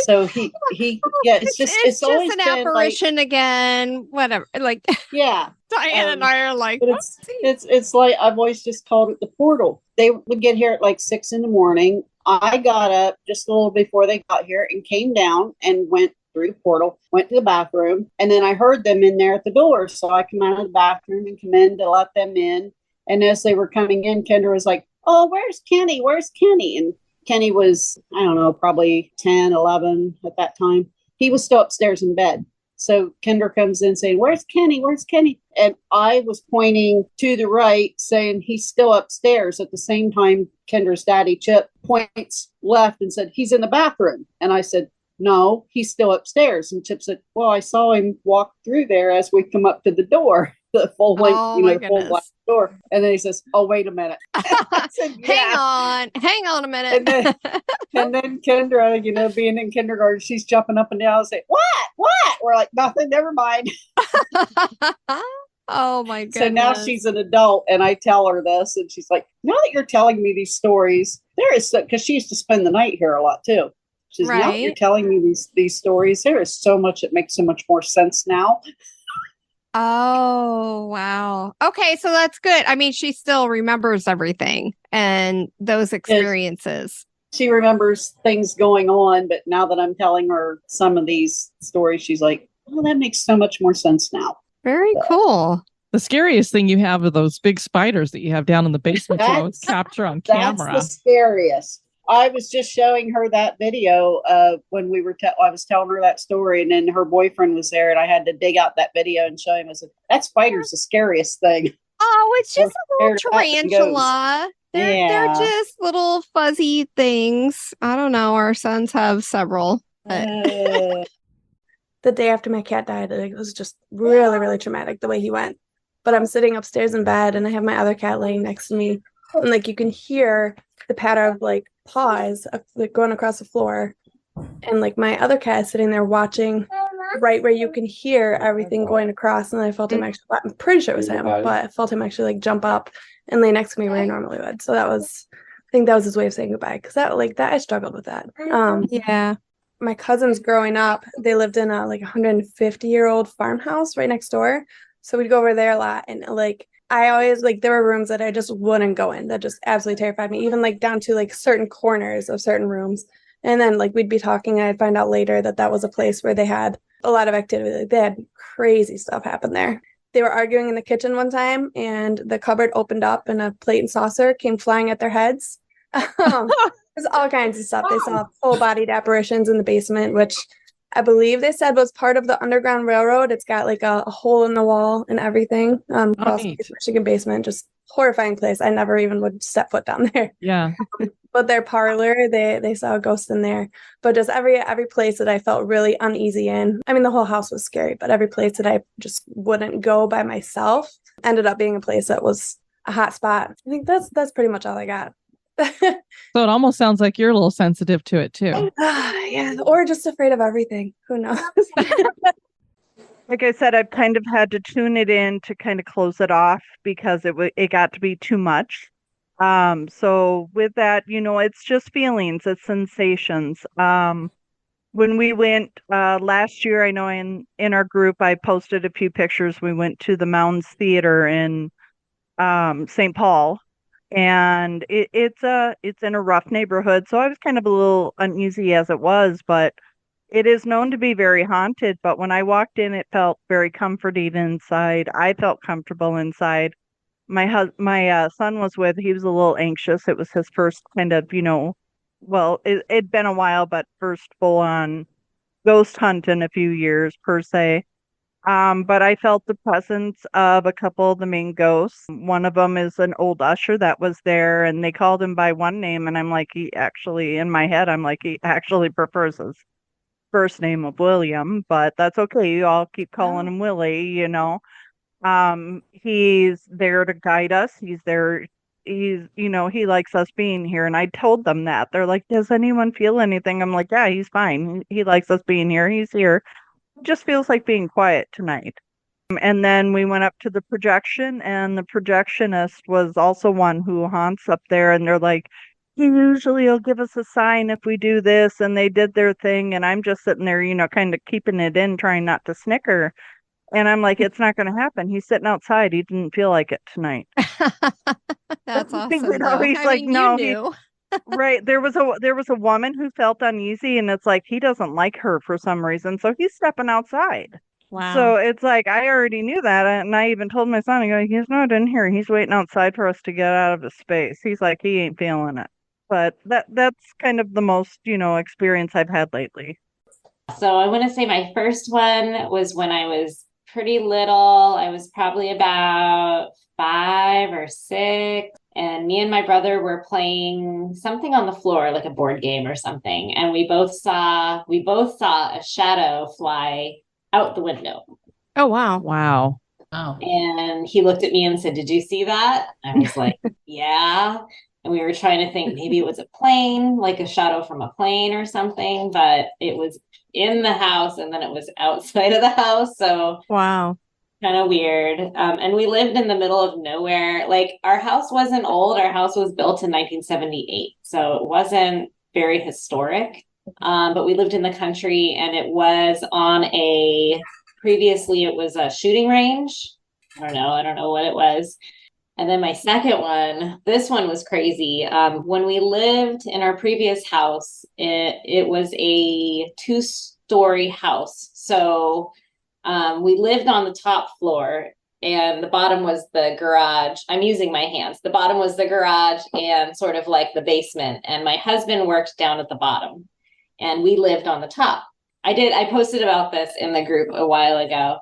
so he yeah, it's just always an apparition again, whatever. Like, yeah. Diane and I are like, but it's like, I've always just called it the portal. They would get here at like 6 a.m. I got up just a little before they got here and came down and went through the portal, went to the bathroom, and then I heard them in there at the door. So I come out of the bathroom and come in to let them in. And as they were coming in, Kendra was like, "Oh, where's Kenny? Where's Kenny?" And Kenny was, I don't know, probably 10, 11 at that time. He was still upstairs in bed. So Kendra comes in saying, "Where's Kenny? Where's Kenny?" And I was pointing to the right saying, "He's still upstairs." At the same time, Kendra's daddy, Chip, points left and said, "He's in the bathroom." And I said, "No, he's still upstairs." And Chip said, "Well, I saw him walk through there as we come up to the door, the full length, the full glass door." And then he says, "Oh, wait a minute." I said, "Yeah." Hang on a minute. And then Kendra, being in kindergarten, she's jumping up and down and saying, "What? We're like, "Nothing, never mind." Oh my goodness. So now she's an adult, and I tell her this, and she's like, "Now that you're telling me these stories, there is," because she used to spend the night here a lot too. She's "Now that you're telling me these stories, there is so much that makes so much more sense now." Oh, wow. Okay, so that's good. I mean, she still remembers everything and those experiences. She remembers things going on, but now that I'm telling her some of these stories, she's like, "Oh, that makes so much more sense now." Very cool. The scariest thing you have are those big spiders that you have down in the basement you always capture on camera. That's the scariest. I was just showing her that video when we were. I was telling her that story, and then her boyfriend was there, and I had to dig out that video and show him. I said, "That spider's the scariest thing." Oh, it's just a little tarantula. They're just little fuzzy things. I don't know. Our sons have several. The day after my cat died, it was just really, really traumatic the way he went. But I'm sitting upstairs in bed and I have my other cat laying next to me. And like you can hear the patter of like paws like going across the floor. And like my other cat is sitting there watching right where you can hear everything going across. And I felt him actually, I'm pretty sure it was him, but I felt him actually like jump up and lay next to me where he normally would. So I think that was his way of saying goodbye. Cause that I struggled with that. Yeah. My cousins growing up, they lived in a like 150-year-old farmhouse right next door. So we'd go over there a lot. And like, I always like, there were rooms that I just wouldn't go in that just absolutely terrified me, even like down to like certain corners of certain rooms. And then like we'd be talking and I'd find out later that that was a place where they had a lot of activity. Like, they had crazy stuff happen there. They were arguing in the kitchen one time and the cupboard opened up and a plate and saucer came flying at their heads. There's all kinds of stuff. They saw full-bodied apparitions in the basement, which I believe they said was part of the Underground Railroad. It's got like a hole in the wall and everything. Across the Michigan basement, just horrifying place. I never even would step foot down there. Yeah. But their parlor, they saw a ghost in there. But just every place that I felt really uneasy in. I mean, the whole house was scary, but every place that I just wouldn't go by myself ended up being a place that was a hot spot. I think that's pretty much all I got. So it almost sounds like you're a little sensitive to it too. Yeah, or just afraid of everything. Who knows? Like I said, I've kind of had to tune it in to kind of close it off because it got to be too much. So with that, it's just feelings, it's sensations. When we went last year, I know in our group, I posted a few pictures. We went to the Mounds Theater in St. Paul. And it's in a rough neighborhood, so I was kind of a little uneasy as it was, but it is known to be very haunted. But when I walked in, it felt very comforting inside. I felt comfortable inside. My son was he was a little anxious. It was his first kind of, well, it'd been a while, but first full on ghost hunt in a few years per se. But I felt the presence of a couple of the main ghosts. One of them is an old usher that was there, and they called him by one name, and I'm like, in my head, I'm like, he actually prefers his first name of William, but that's okay. You all keep calling him Willie, He's there to guide us. He's there. He likes us being here, and I told them that. They're like, does anyone feel anything? I'm like, yeah, he's fine. He likes us being here. He's here. Just feels like being quiet tonight. And then we went up to the projection, and the projectionist was also one who haunts up there, and they're like, he usually will give us a sign if we do this, and they did their thing, and I'm just sitting there, kind of keeping it in, trying not to snicker. And I'm like, it's not going to happen. He's sitting outside. He didn't feel like it tonight. That's awesome. He's like, no. Right. There was a woman who felt uneasy, and it's like he doesn't like her for some reason, so he's stepping outside. Wow. So it's like I already knew that, and I even told my son, he's not in here. He's waiting outside for us to get out of his space. He's like, he ain't feeling it. But that's kind of the most, experience I've had lately. So I want to say my first one was when I was pretty little. I was probably about 5 or 6. And me and my brother were playing something on the floor, like a board game or something. And we both saw a shadow fly out the window. Oh, wow. Wow. Oh. And he looked at me and said, did you see that? I was like, yeah. And we were trying to think maybe it was a plane, like a shadow from a plane or something, but it was in the house and then it was outside of the house. So wow. Kind of weird. And we lived in the middle of nowhere. Like our house wasn't old. Our house was built in 1978. So it wasn't very historic. But we lived in the country, and it was previously it was a shooting range. I don't know what it was. And then my second one, this one was crazy. When we lived in our previous house, it was a 2-story house. So we lived on the top floor, and the bottom was the garage. I'm using my hands. The bottom was the garage and sort of like the basement. And my husband worked down at the bottom, and we lived on the top. I posted about this in the group a while ago.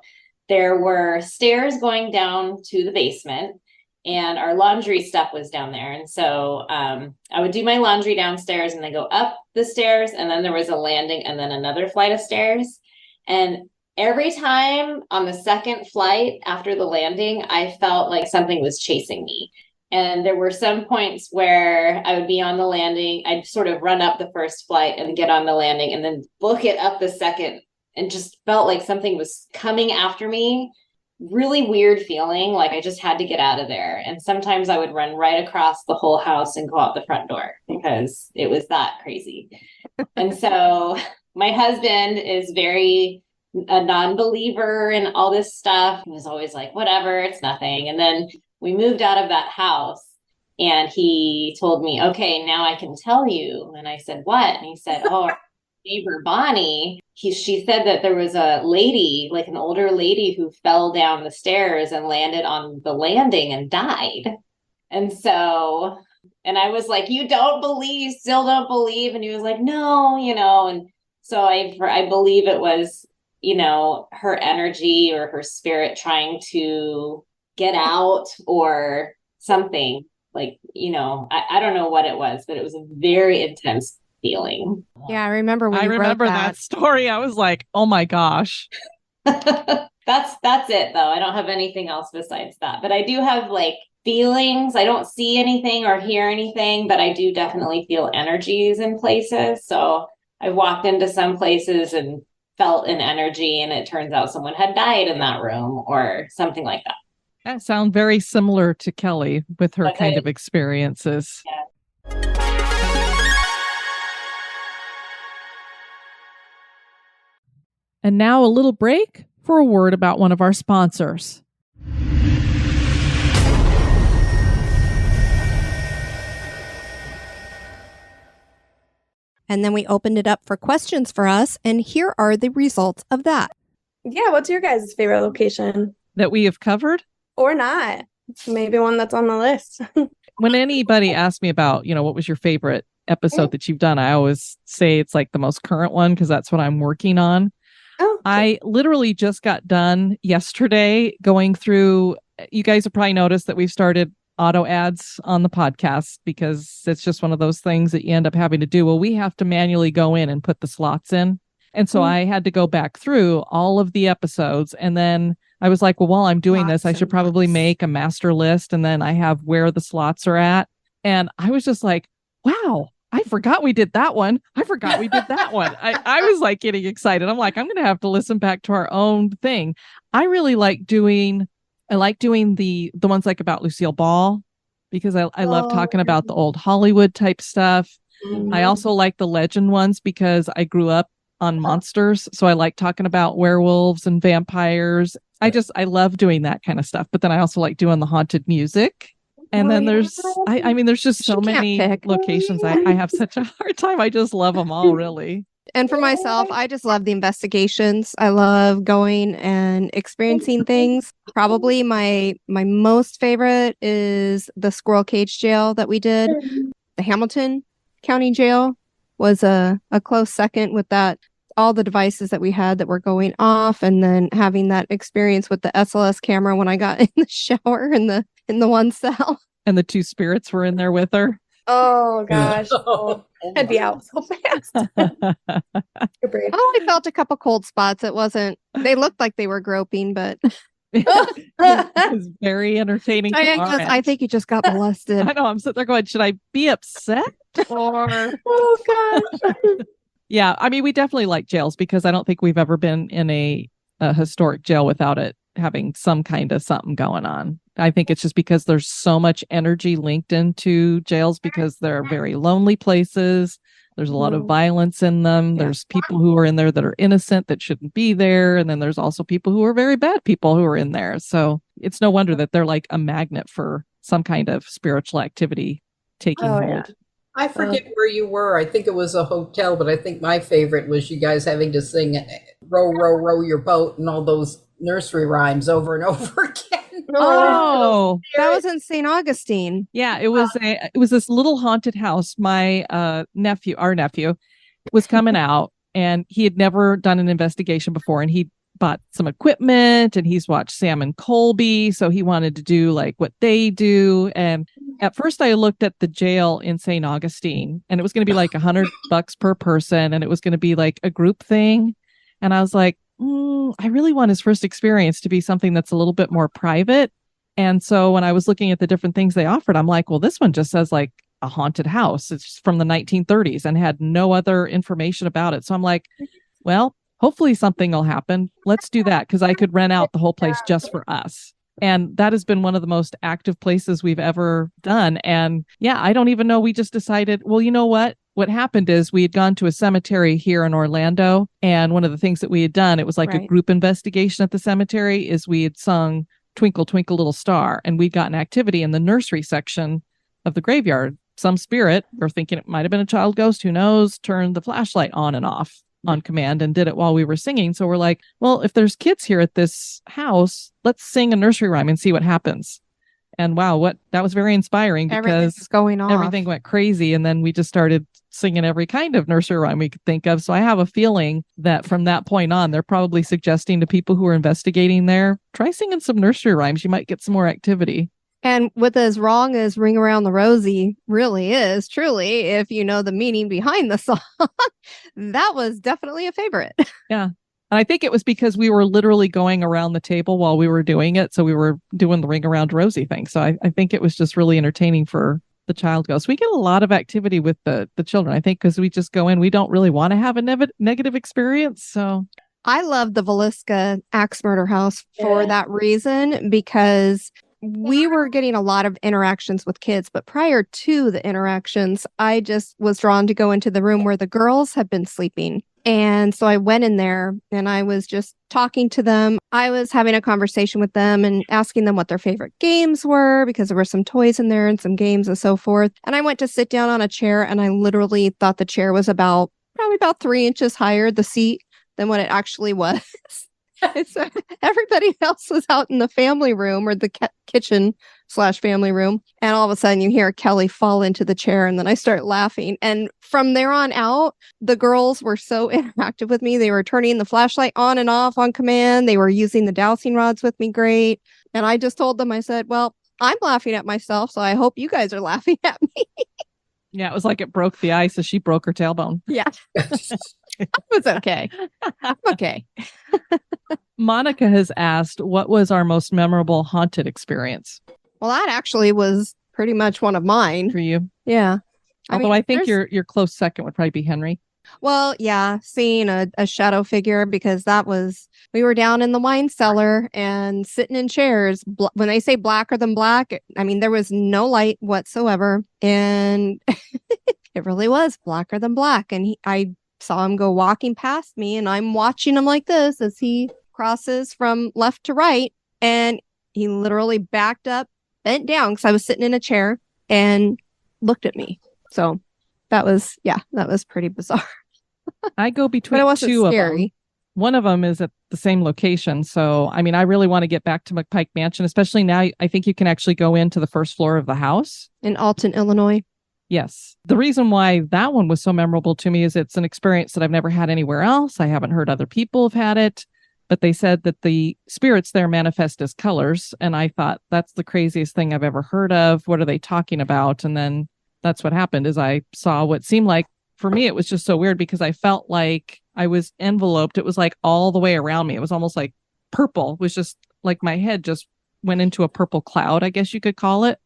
There were stairs going down to the basement, and our laundry stuff was down there. And so I would do my laundry downstairs and then go up the stairs, and then there was a landing and then another flight of stairs. And every time on the second flight after the landing, I felt like something was chasing me. And there were some points where I would be on the landing, I'd sort of run up the first flight and get on the landing and then book it up the second, and just felt like something was coming after me. Really weird feeling, like I just had to get out of there. And sometimes I would run right across the whole house and go out the front door because it was that crazy. And so my husband is very a non-believer in all this stuff. He was always like, whatever, it's nothing. And then we moved out of that house and he told me, okay, now I can tell you. And I said, what? And he said, oh, our neighbor Bonnie, she said that there was a lady, like an older lady, who fell down the stairs and landed on the landing and died. And so, and I was like, you don't believe, still don't believe? And he was like, no, and so I believe it was, her energy or her spirit trying to get out or something, like, I don't know what it was, but it was a very intense feeling. Yeah, I remember when I remember that story. I was like, oh my gosh. That's it though. I don't have anything else besides that, but I do have like feelings. I don't see anything or hear anything, but I do definitely feel energies in places. So I walked into some places and felt an energy, and it turns out someone had died in that room or something like that. That sounds very similar to Kelly with her kind of experiences. Yeah. And now a little break for a word about one of our sponsors. And then we opened it up for questions for us, and here are the results of that. Yeah, what's your guys' favorite location? That we have covered? Or not. Maybe one that's on the list. When anybody asks me about, what was your favorite episode that you've done, I always say it's like the most current one because that's what I'm working on. Oh, I literally just got done yesterday going through, you guys have probably noticed that we've started auto ads on the podcast because it's just one of those things that you end up having to do. Well, we have to manually go in and put the slots in. And so I had to go back through all of the episodes. And then I was like, well, while I'm doing this, I should probably make a master list. And then I have where the slots are at. And I was just like, wow, I forgot we did that one. I forgot we did that one. I was like getting excited. I'm like, I'm going to have to listen back to our own thing. I really like doing the ones like about Lucille Ball because I love talking about the old Hollywood type stuff. Mm-hmm. I also like the legend ones because I grew up on monsters. So I like talking about werewolves and vampires. I love doing that kind of stuff. But then I also like doing the haunted music. And then there's just so many locations. I have such a hard time. I just love them all, really. And for myself, I just love the investigations. I love going and experiencing things. Probably my most favorite is the Squirrel Cage Jail that we did. The Hamilton County Jail was a close second with that. All the devices that we had that were going off, and then having that experience with the SLS camera when I got in the shower in the one cell. And the two spirits were in there with her. Oh gosh. I'd be out so fast. I only felt a couple cold spots. They looked like they were groping, but it was very entertaining. I think you just got molested. I know. I'm sitting there going, should I be upset? Or oh gosh. Yeah, I mean, we definitely like jails because I don't think we've ever been in a historic jail without it having some kind of something going on. I think it's just because there's so much energy linked into jails because they're very lonely places. There's a lot of violence in them. Yeah. There's people who are in there that are innocent that shouldn't be there. And then there's also people who are very bad people who are in there. So it's no wonder that they're like a magnet for some kind of spiritual activity taking hold. Yeah. I forget where you were. I think it was a hotel, but I think my favorite was you guys having to sing row, row, row your boat and all those nursery rhymes over and over again. Oh, that was in St. Augustine. Yeah, it was this little haunted house. My our nephew was coming out, and he had never done an investigation before, and he bought some equipment, and he's watched Sam and Colby. So he wanted to do like what they do. And at first I looked at the jail in St. Augustine, and it was going to be like $100 per person. And it was going to be like a group thing. And I was like, I really want his first experience to be something that's a little bit more private. And so when I was looking at the different things they offered, I'm like, well, this one just says like a haunted house. It's from the 1930s and had no other information about it. So I'm like, well, hopefully something will happen. Let's do that, because I could rent out the whole place just for us. And that has been one of the most active places we've ever done. And yeah, I don't even know. We just decided, well, you know what? What happened is we had gone to a cemetery here in Orlando. And one of the things that we had done, it was like a group investigation at the cemetery, is we had sung Twinkle, Twinkle, Little Star. And we'd gotten activity in the nursery section of the graveyard. Some spirit, we're thinking it might have been a child ghost, who knows, turned the flashlight on and off on command and did it while we were singing. So we're like, well, if there's kids here at this house, let's sing a nursery rhyme and see what happens. And wow, that was very inspiring, because everything went crazy. And then we just started singing every kind of nursery rhyme we could think of. So I have a feeling that from that point on, they're probably suggesting to people who are investigating there, try singing some nursery rhymes. You might get some more activity. And with as wrong as Ring Around the Rosie really is, truly, if you know the meaning behind the song, that was definitely a favorite. Yeah. And I think it was because we were literally going around the table while we were doing it. So we were doing the Ring Around Rosie thing. So I think it was just really entertaining for the child ghost. We get a lot of activity with the children, I think, because we just go in. We don't really want to have a negative experience. So I love the Villisca Axe Murder House for that reason, because we were getting a lot of interactions with kids, but prior to the interactions, I just was drawn to go into the room where the girls had been sleeping. And so I went in there and I was just talking to them. I was having a conversation with them and asking them what their favorite games were, because there were some toys in there and some games and so forth. And I went to sit down on a chair, and I literally thought the chair was probably about 3 inches higher, the seat, than what it actually was. So everybody else was out in the family room, or the kitchen/family room. And all of a sudden you hear Kelly fall into the chair, and then I start laughing. And from there on out, the girls were so interactive with me. They were turning the flashlight on and off on command. They were using the dowsing rods with me. Great. And I just told them, I said, well, I'm laughing at myself, so I hope you guys are laughing at me. Yeah, it was like it broke the ice as she broke her tailbone. Yeah. It was okay. I'm okay. Monica has asked, what was our most memorable haunted experience? Well, that actually was pretty much one of mine. For you? Yeah. Although I think your close second would probably be Henry. Well, yeah, seeing a shadow figure, because we were down in the wine cellar and sitting in chairs. When they say blacker than black, I mean, there was no light whatsoever. And it really was blacker than black. And I saw him go walking past me, and I'm watching him like this as he crosses from left to right. And he literally backed up, bent down, because I was sitting in a chair, and looked at me. So that was pretty bizarre. I go between two of them. One of them is at the same location. So, I mean, I really want to get back to McPike Mansion, especially now. I think you can actually go into the first floor of the house. In Alton, Illinois. Yes. The reason why that one was so memorable to me is it's an experience that I've never had anywhere else. I haven't heard other people have had it, but they said that the spirits there manifest as colors. And I thought, that's the craziest thing I've ever heard of. What are they talking about? And then that's what happened, is I saw what seemed like, for me, it was just so weird, because I felt like I was enveloped. It was like all the way around me. It was almost like purple. It was just like my head just went into a purple cloud, I guess you could call it.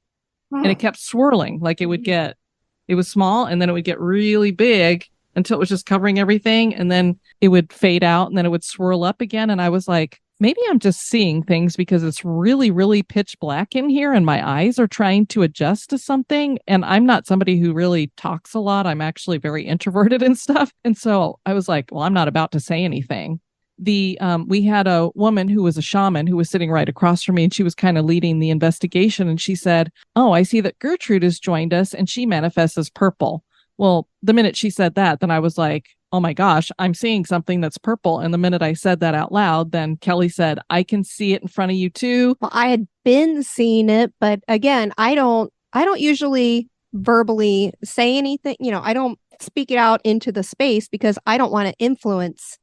And it kept swirling. Like it was small, and then it would get really big until it was just covering everything. And then it would fade out, and then it would swirl up again. And I was like, maybe I'm just seeing things because it's really, really pitch black in here, and my eyes are trying to adjust to something. And I'm not somebody who really talks a lot. I'm actually very introverted and stuff. And so I was like, well, I'm not about to say anything. We had a woman who was a shaman who was sitting right across from me, and she was kind of leading the investigation. And she said, oh, I see that Gertrude has joined us, and she manifests as purple. Well, the minute she said that, then I was like, oh my gosh, I'm seeing something that's purple. And the minute I said that out loud, then Kelly said, I can see it in front of you too. Well, I had been seeing it, but again, I don't usually verbally say anything. I don't speak it out into the space, because I don't want to influence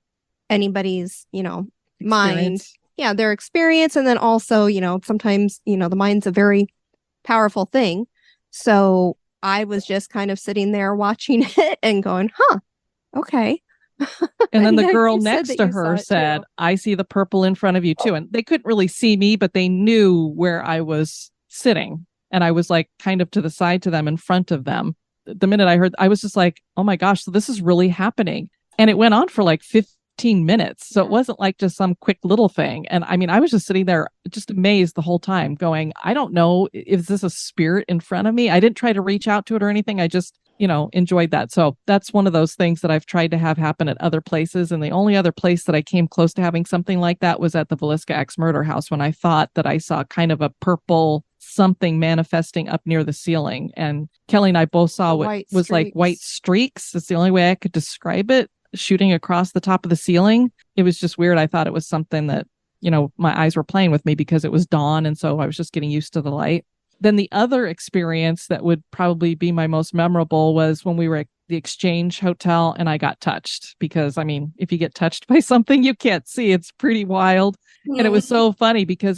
anybody's, mind. Yeah, their experience. And then also, sometimes, the mind's a very powerful thing. So I was just kind of sitting there watching it and going, okay. And then the girl next to her said, I see the purple in front of you too. And they couldn't really see me, but they knew where I was sitting. And I was like kind of to the side to them, in front of them. The minute I heard, I was just like, oh my gosh, so this is really happening. And it went on for like 15 minutes. So it wasn't like just some quick little thing. And I mean, I was just sitting there just amazed the whole time going, I don't know, is this a spirit in front of me? I didn't try to reach out to it or anything. I just, enjoyed that. So that's one of those things that I've tried to have happen at other places. And the only other place that I came close to having something like that was at the Villisca ex-murder house, when I thought that I saw kind of a purple something manifesting up near the ceiling. And Kelly and I both saw what was like white streaks. It's the only way I could describe it, shooting across the top of the ceiling. It was just weird. I thought it was something that, my eyes were playing with me because it was dawn. And so I was just getting used to the light. Then the other experience that would probably be my most memorable was when we were at the Exchange Hotel and I got touched, because I mean, if you get touched by something you can't see, it's pretty wild. And it was so funny because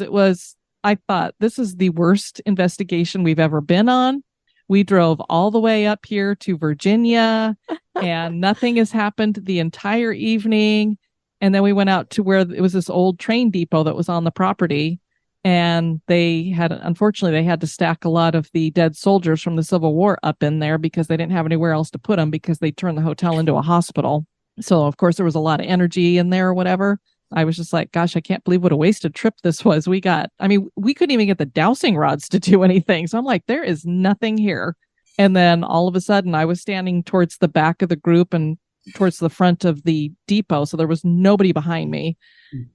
I thought, this is the worst investigation we've ever been on. We drove all the way up here to Virginia and nothing has happened the entire evening. And then we went out to where it was this old train depot that was on the property. And unfortunately, they had to stack a lot of the dead soldiers from the Civil War up in there because they didn't have anywhere else to put them, because they turned the hotel into a hospital. So, of course, there was a lot of energy in there or whatever. I was just like, gosh, I can't believe what a wasted trip this was. We couldn't even get the dowsing rods to do anything. So I'm like, there is nothing here. And then all of a sudden I was standing towards the back of the group and towards the front of the depot. So there was nobody behind me.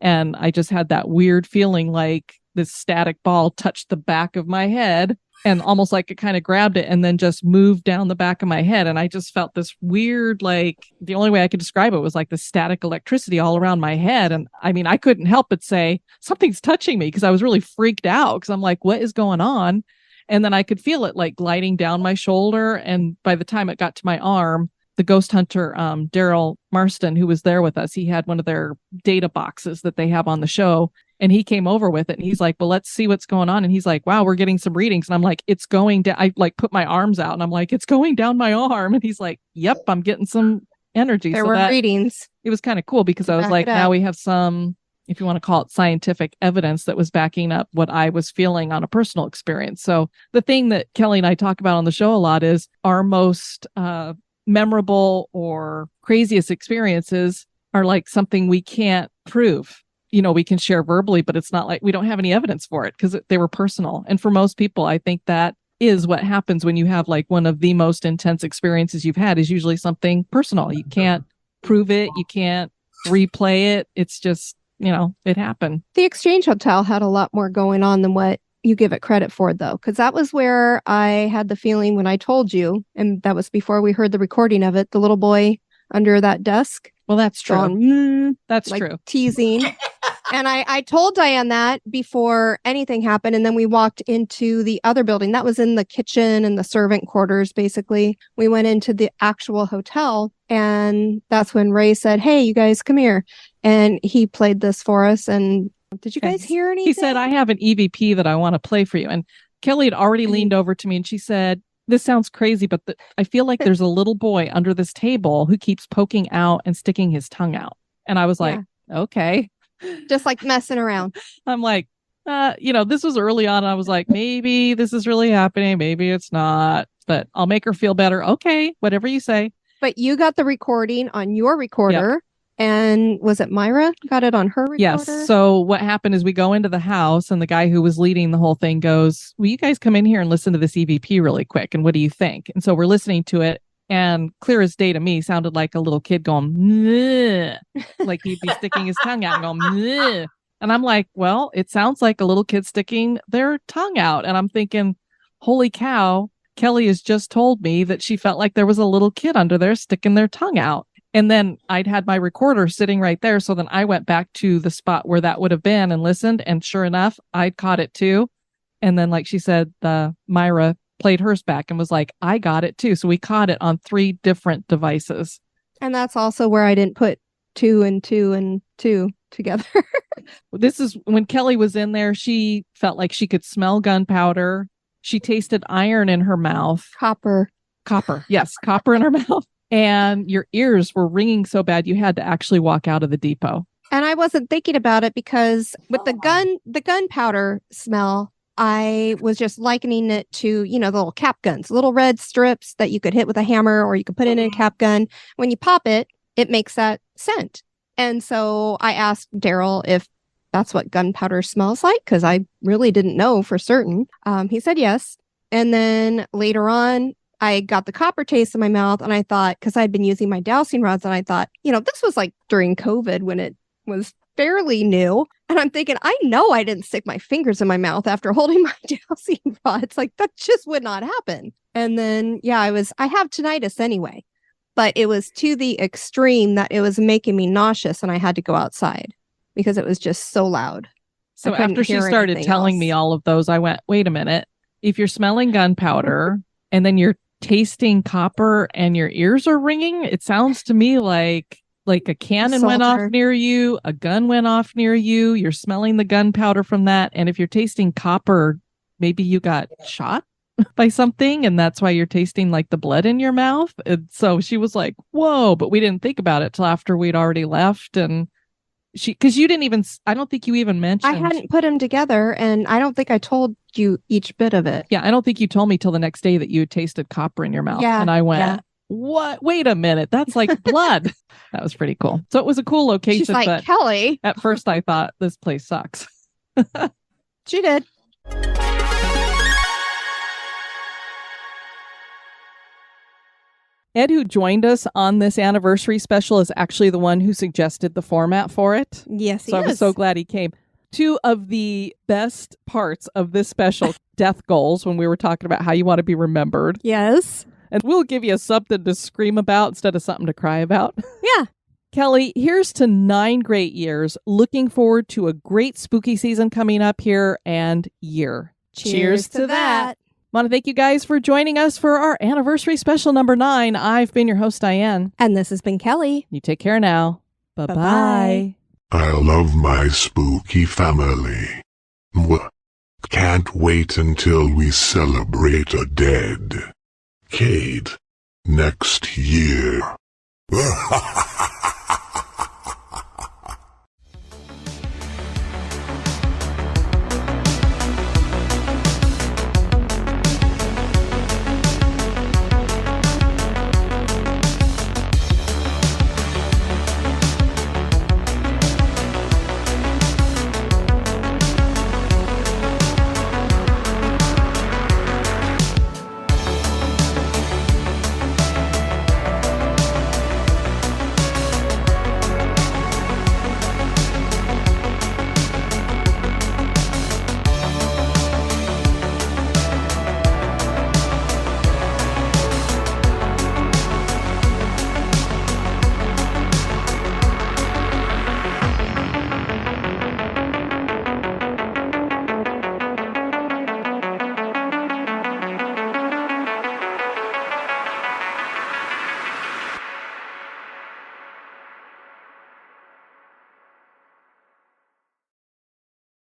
And I just had that weird feeling like this static ball touched the back of my head, and almost like it kind of grabbed it and then just moved down the back of my head. And I just felt this weird, like, the only way I could describe it was like the static electricity all around my head. And I mean, I couldn't help but say, something's touching me, because I was really freaked out, because I'm like, what is going on? And then I could feel it like gliding down my shoulder. And by the time it got to my arm, the ghost hunter, Daryl Marston, who was there with us, he had one of their data boxes that they have on the show. And he came over with it and he's like, well, let's see what's going on. And he's like, wow, we're getting some readings. And I'm like, it's going down. I like put my arms out and I'm like, it's going down my arm. And he's like, yep, I'm getting some energy. There were readings. It was kind of cool because I was like, now we have some, if you want to call it, scientific evidence that was backing up what I was feeling on a personal experience. So the thing that Kelly and I talk about on the show a lot is our most memorable or craziest experiences are like something we can't prove. We can share verbally, but it's not like we don't have any evidence for it because they were personal. And for most people, I think that is what happens when you have like one of the most intense experiences you've had, is usually something personal. You can't prove it. You can't replay it. It's just, it happened. The Exchange Hotel had a lot more going on than what you give it credit for, though, because that was where I had the feeling when I told you, and that was before we heard the recording of it, the little boy under that desk. Well, that's true. Going, that's like, true. Teasing. And I told Diane that before anything happened. And then we walked into the other building. That was in the kitchen and the servant quarters, basically. We went into the actual hotel. And that's when Ray said, hey, you guys, come here. And he played this for us. And did you guys hear anything? He said, I have an EVP that I want to play for you. And Kelly had already leaned over to me and she said, this sounds crazy, but I feel like there's a little boy under this table who keeps poking out and sticking his tongue out. And I was like, okay. Just like messing around. I'm like, this was early on. I was like, maybe this is really happening. Maybe it's not, but I'll make her feel better. Okay, whatever you say. But you got the recording on your recorder. Yep. And was it Myra got it on her recorder? Yes. So what happened is we go into the house and the guy who was leading the whole thing goes, will you guys come in here and listen to this EVP really quick? And what do you think? And so we're listening to it. And clear as day to me, sounded like a little kid going, meh. Like he'd be sticking his tongue out and going, meh. And I'm like, well, it sounds like a little kid sticking their tongue out. And I'm thinking, holy cow, Kelly has just told me that she felt like there was a little kid under there sticking their tongue out. And then I'd had my recorder sitting right there. So then I went back to the spot where that would have been and listened. And sure enough, I'd caught it too. And then, like she said, Myra played hers back and was like, I got it too. So we caught it on 3 different devices. And that's also where I didn't put 2 and 2 and 2. together. This is when Kelly was in there, she felt like she could smell gunpowder. She tasted iron in her mouth. Copper. Yes, copper in her mouth. And your ears were ringing so bad you had to actually walk out of the depot. And I wasn't thinking about it because with the gunpowder smell, I was just likening it to, the little cap guns, little red strips that you could hit with a hammer or you could put in a cap gun. When you pop it, it makes that scent. And so I asked Daryl if that's what gunpowder smells like, because I really didn't know for certain. He said yes. And then later on, I got the copper taste in my mouth, and I thought, because I'd been using my dowsing rods, and I thought, this was like during COVID when it was fairly new. And I'm thinking, I know I didn't stick my fingers in my mouth after holding my dowsing rods. Like, that just would not happen. And then, I have tinnitus anyway, but it was to the extreme that it was making me nauseous, and I had to go outside because it was just so loud. So after she started telling me all of those, I went, wait a minute. If you're smelling gunpowder and then you're tasting copper and your ears are ringing, it sounds to me like a cannon went off near you, a gun went off near you, you're smelling the gunpowder from that, and if you're tasting copper, maybe you got shot by something, and that's why you're tasting like the blood in your mouth. And so she was like, whoa, but we didn't think about it till after we'd already left. And because you didn't even, I don't think you even mentioned. I hadn't put them together, and I don't think I told you each bit of it. Yeah, I don't think you told me till the next day that you had tasted copper in your mouth. Yeah, and I went, what? Wait a minute, that's like blood. That was pretty cool. So it was a cool location. She's like, but Kelly. At first I thought, this place sucks. She did. Ed, who joined us on this anniversary special, is actually the one who suggested the format for it. Yes, he is. I was so glad he came. Two of the best parts of this special, death goals, when we were talking about how you want to be remembered. Yes. And we'll give you something to scream about instead of something to cry about. Yeah. Kelly, here's to 9 great years. Looking forward to a great spooky season coming up here and year. Cheers to that. Want to thank you guys for joining us for our anniversary special number 9. I've been your host, Diane. And this has been Kelly. You take care now. Bye-bye. Bye-bye. I love my spooky family. Can't wait until we celebrate a dead Kate next year.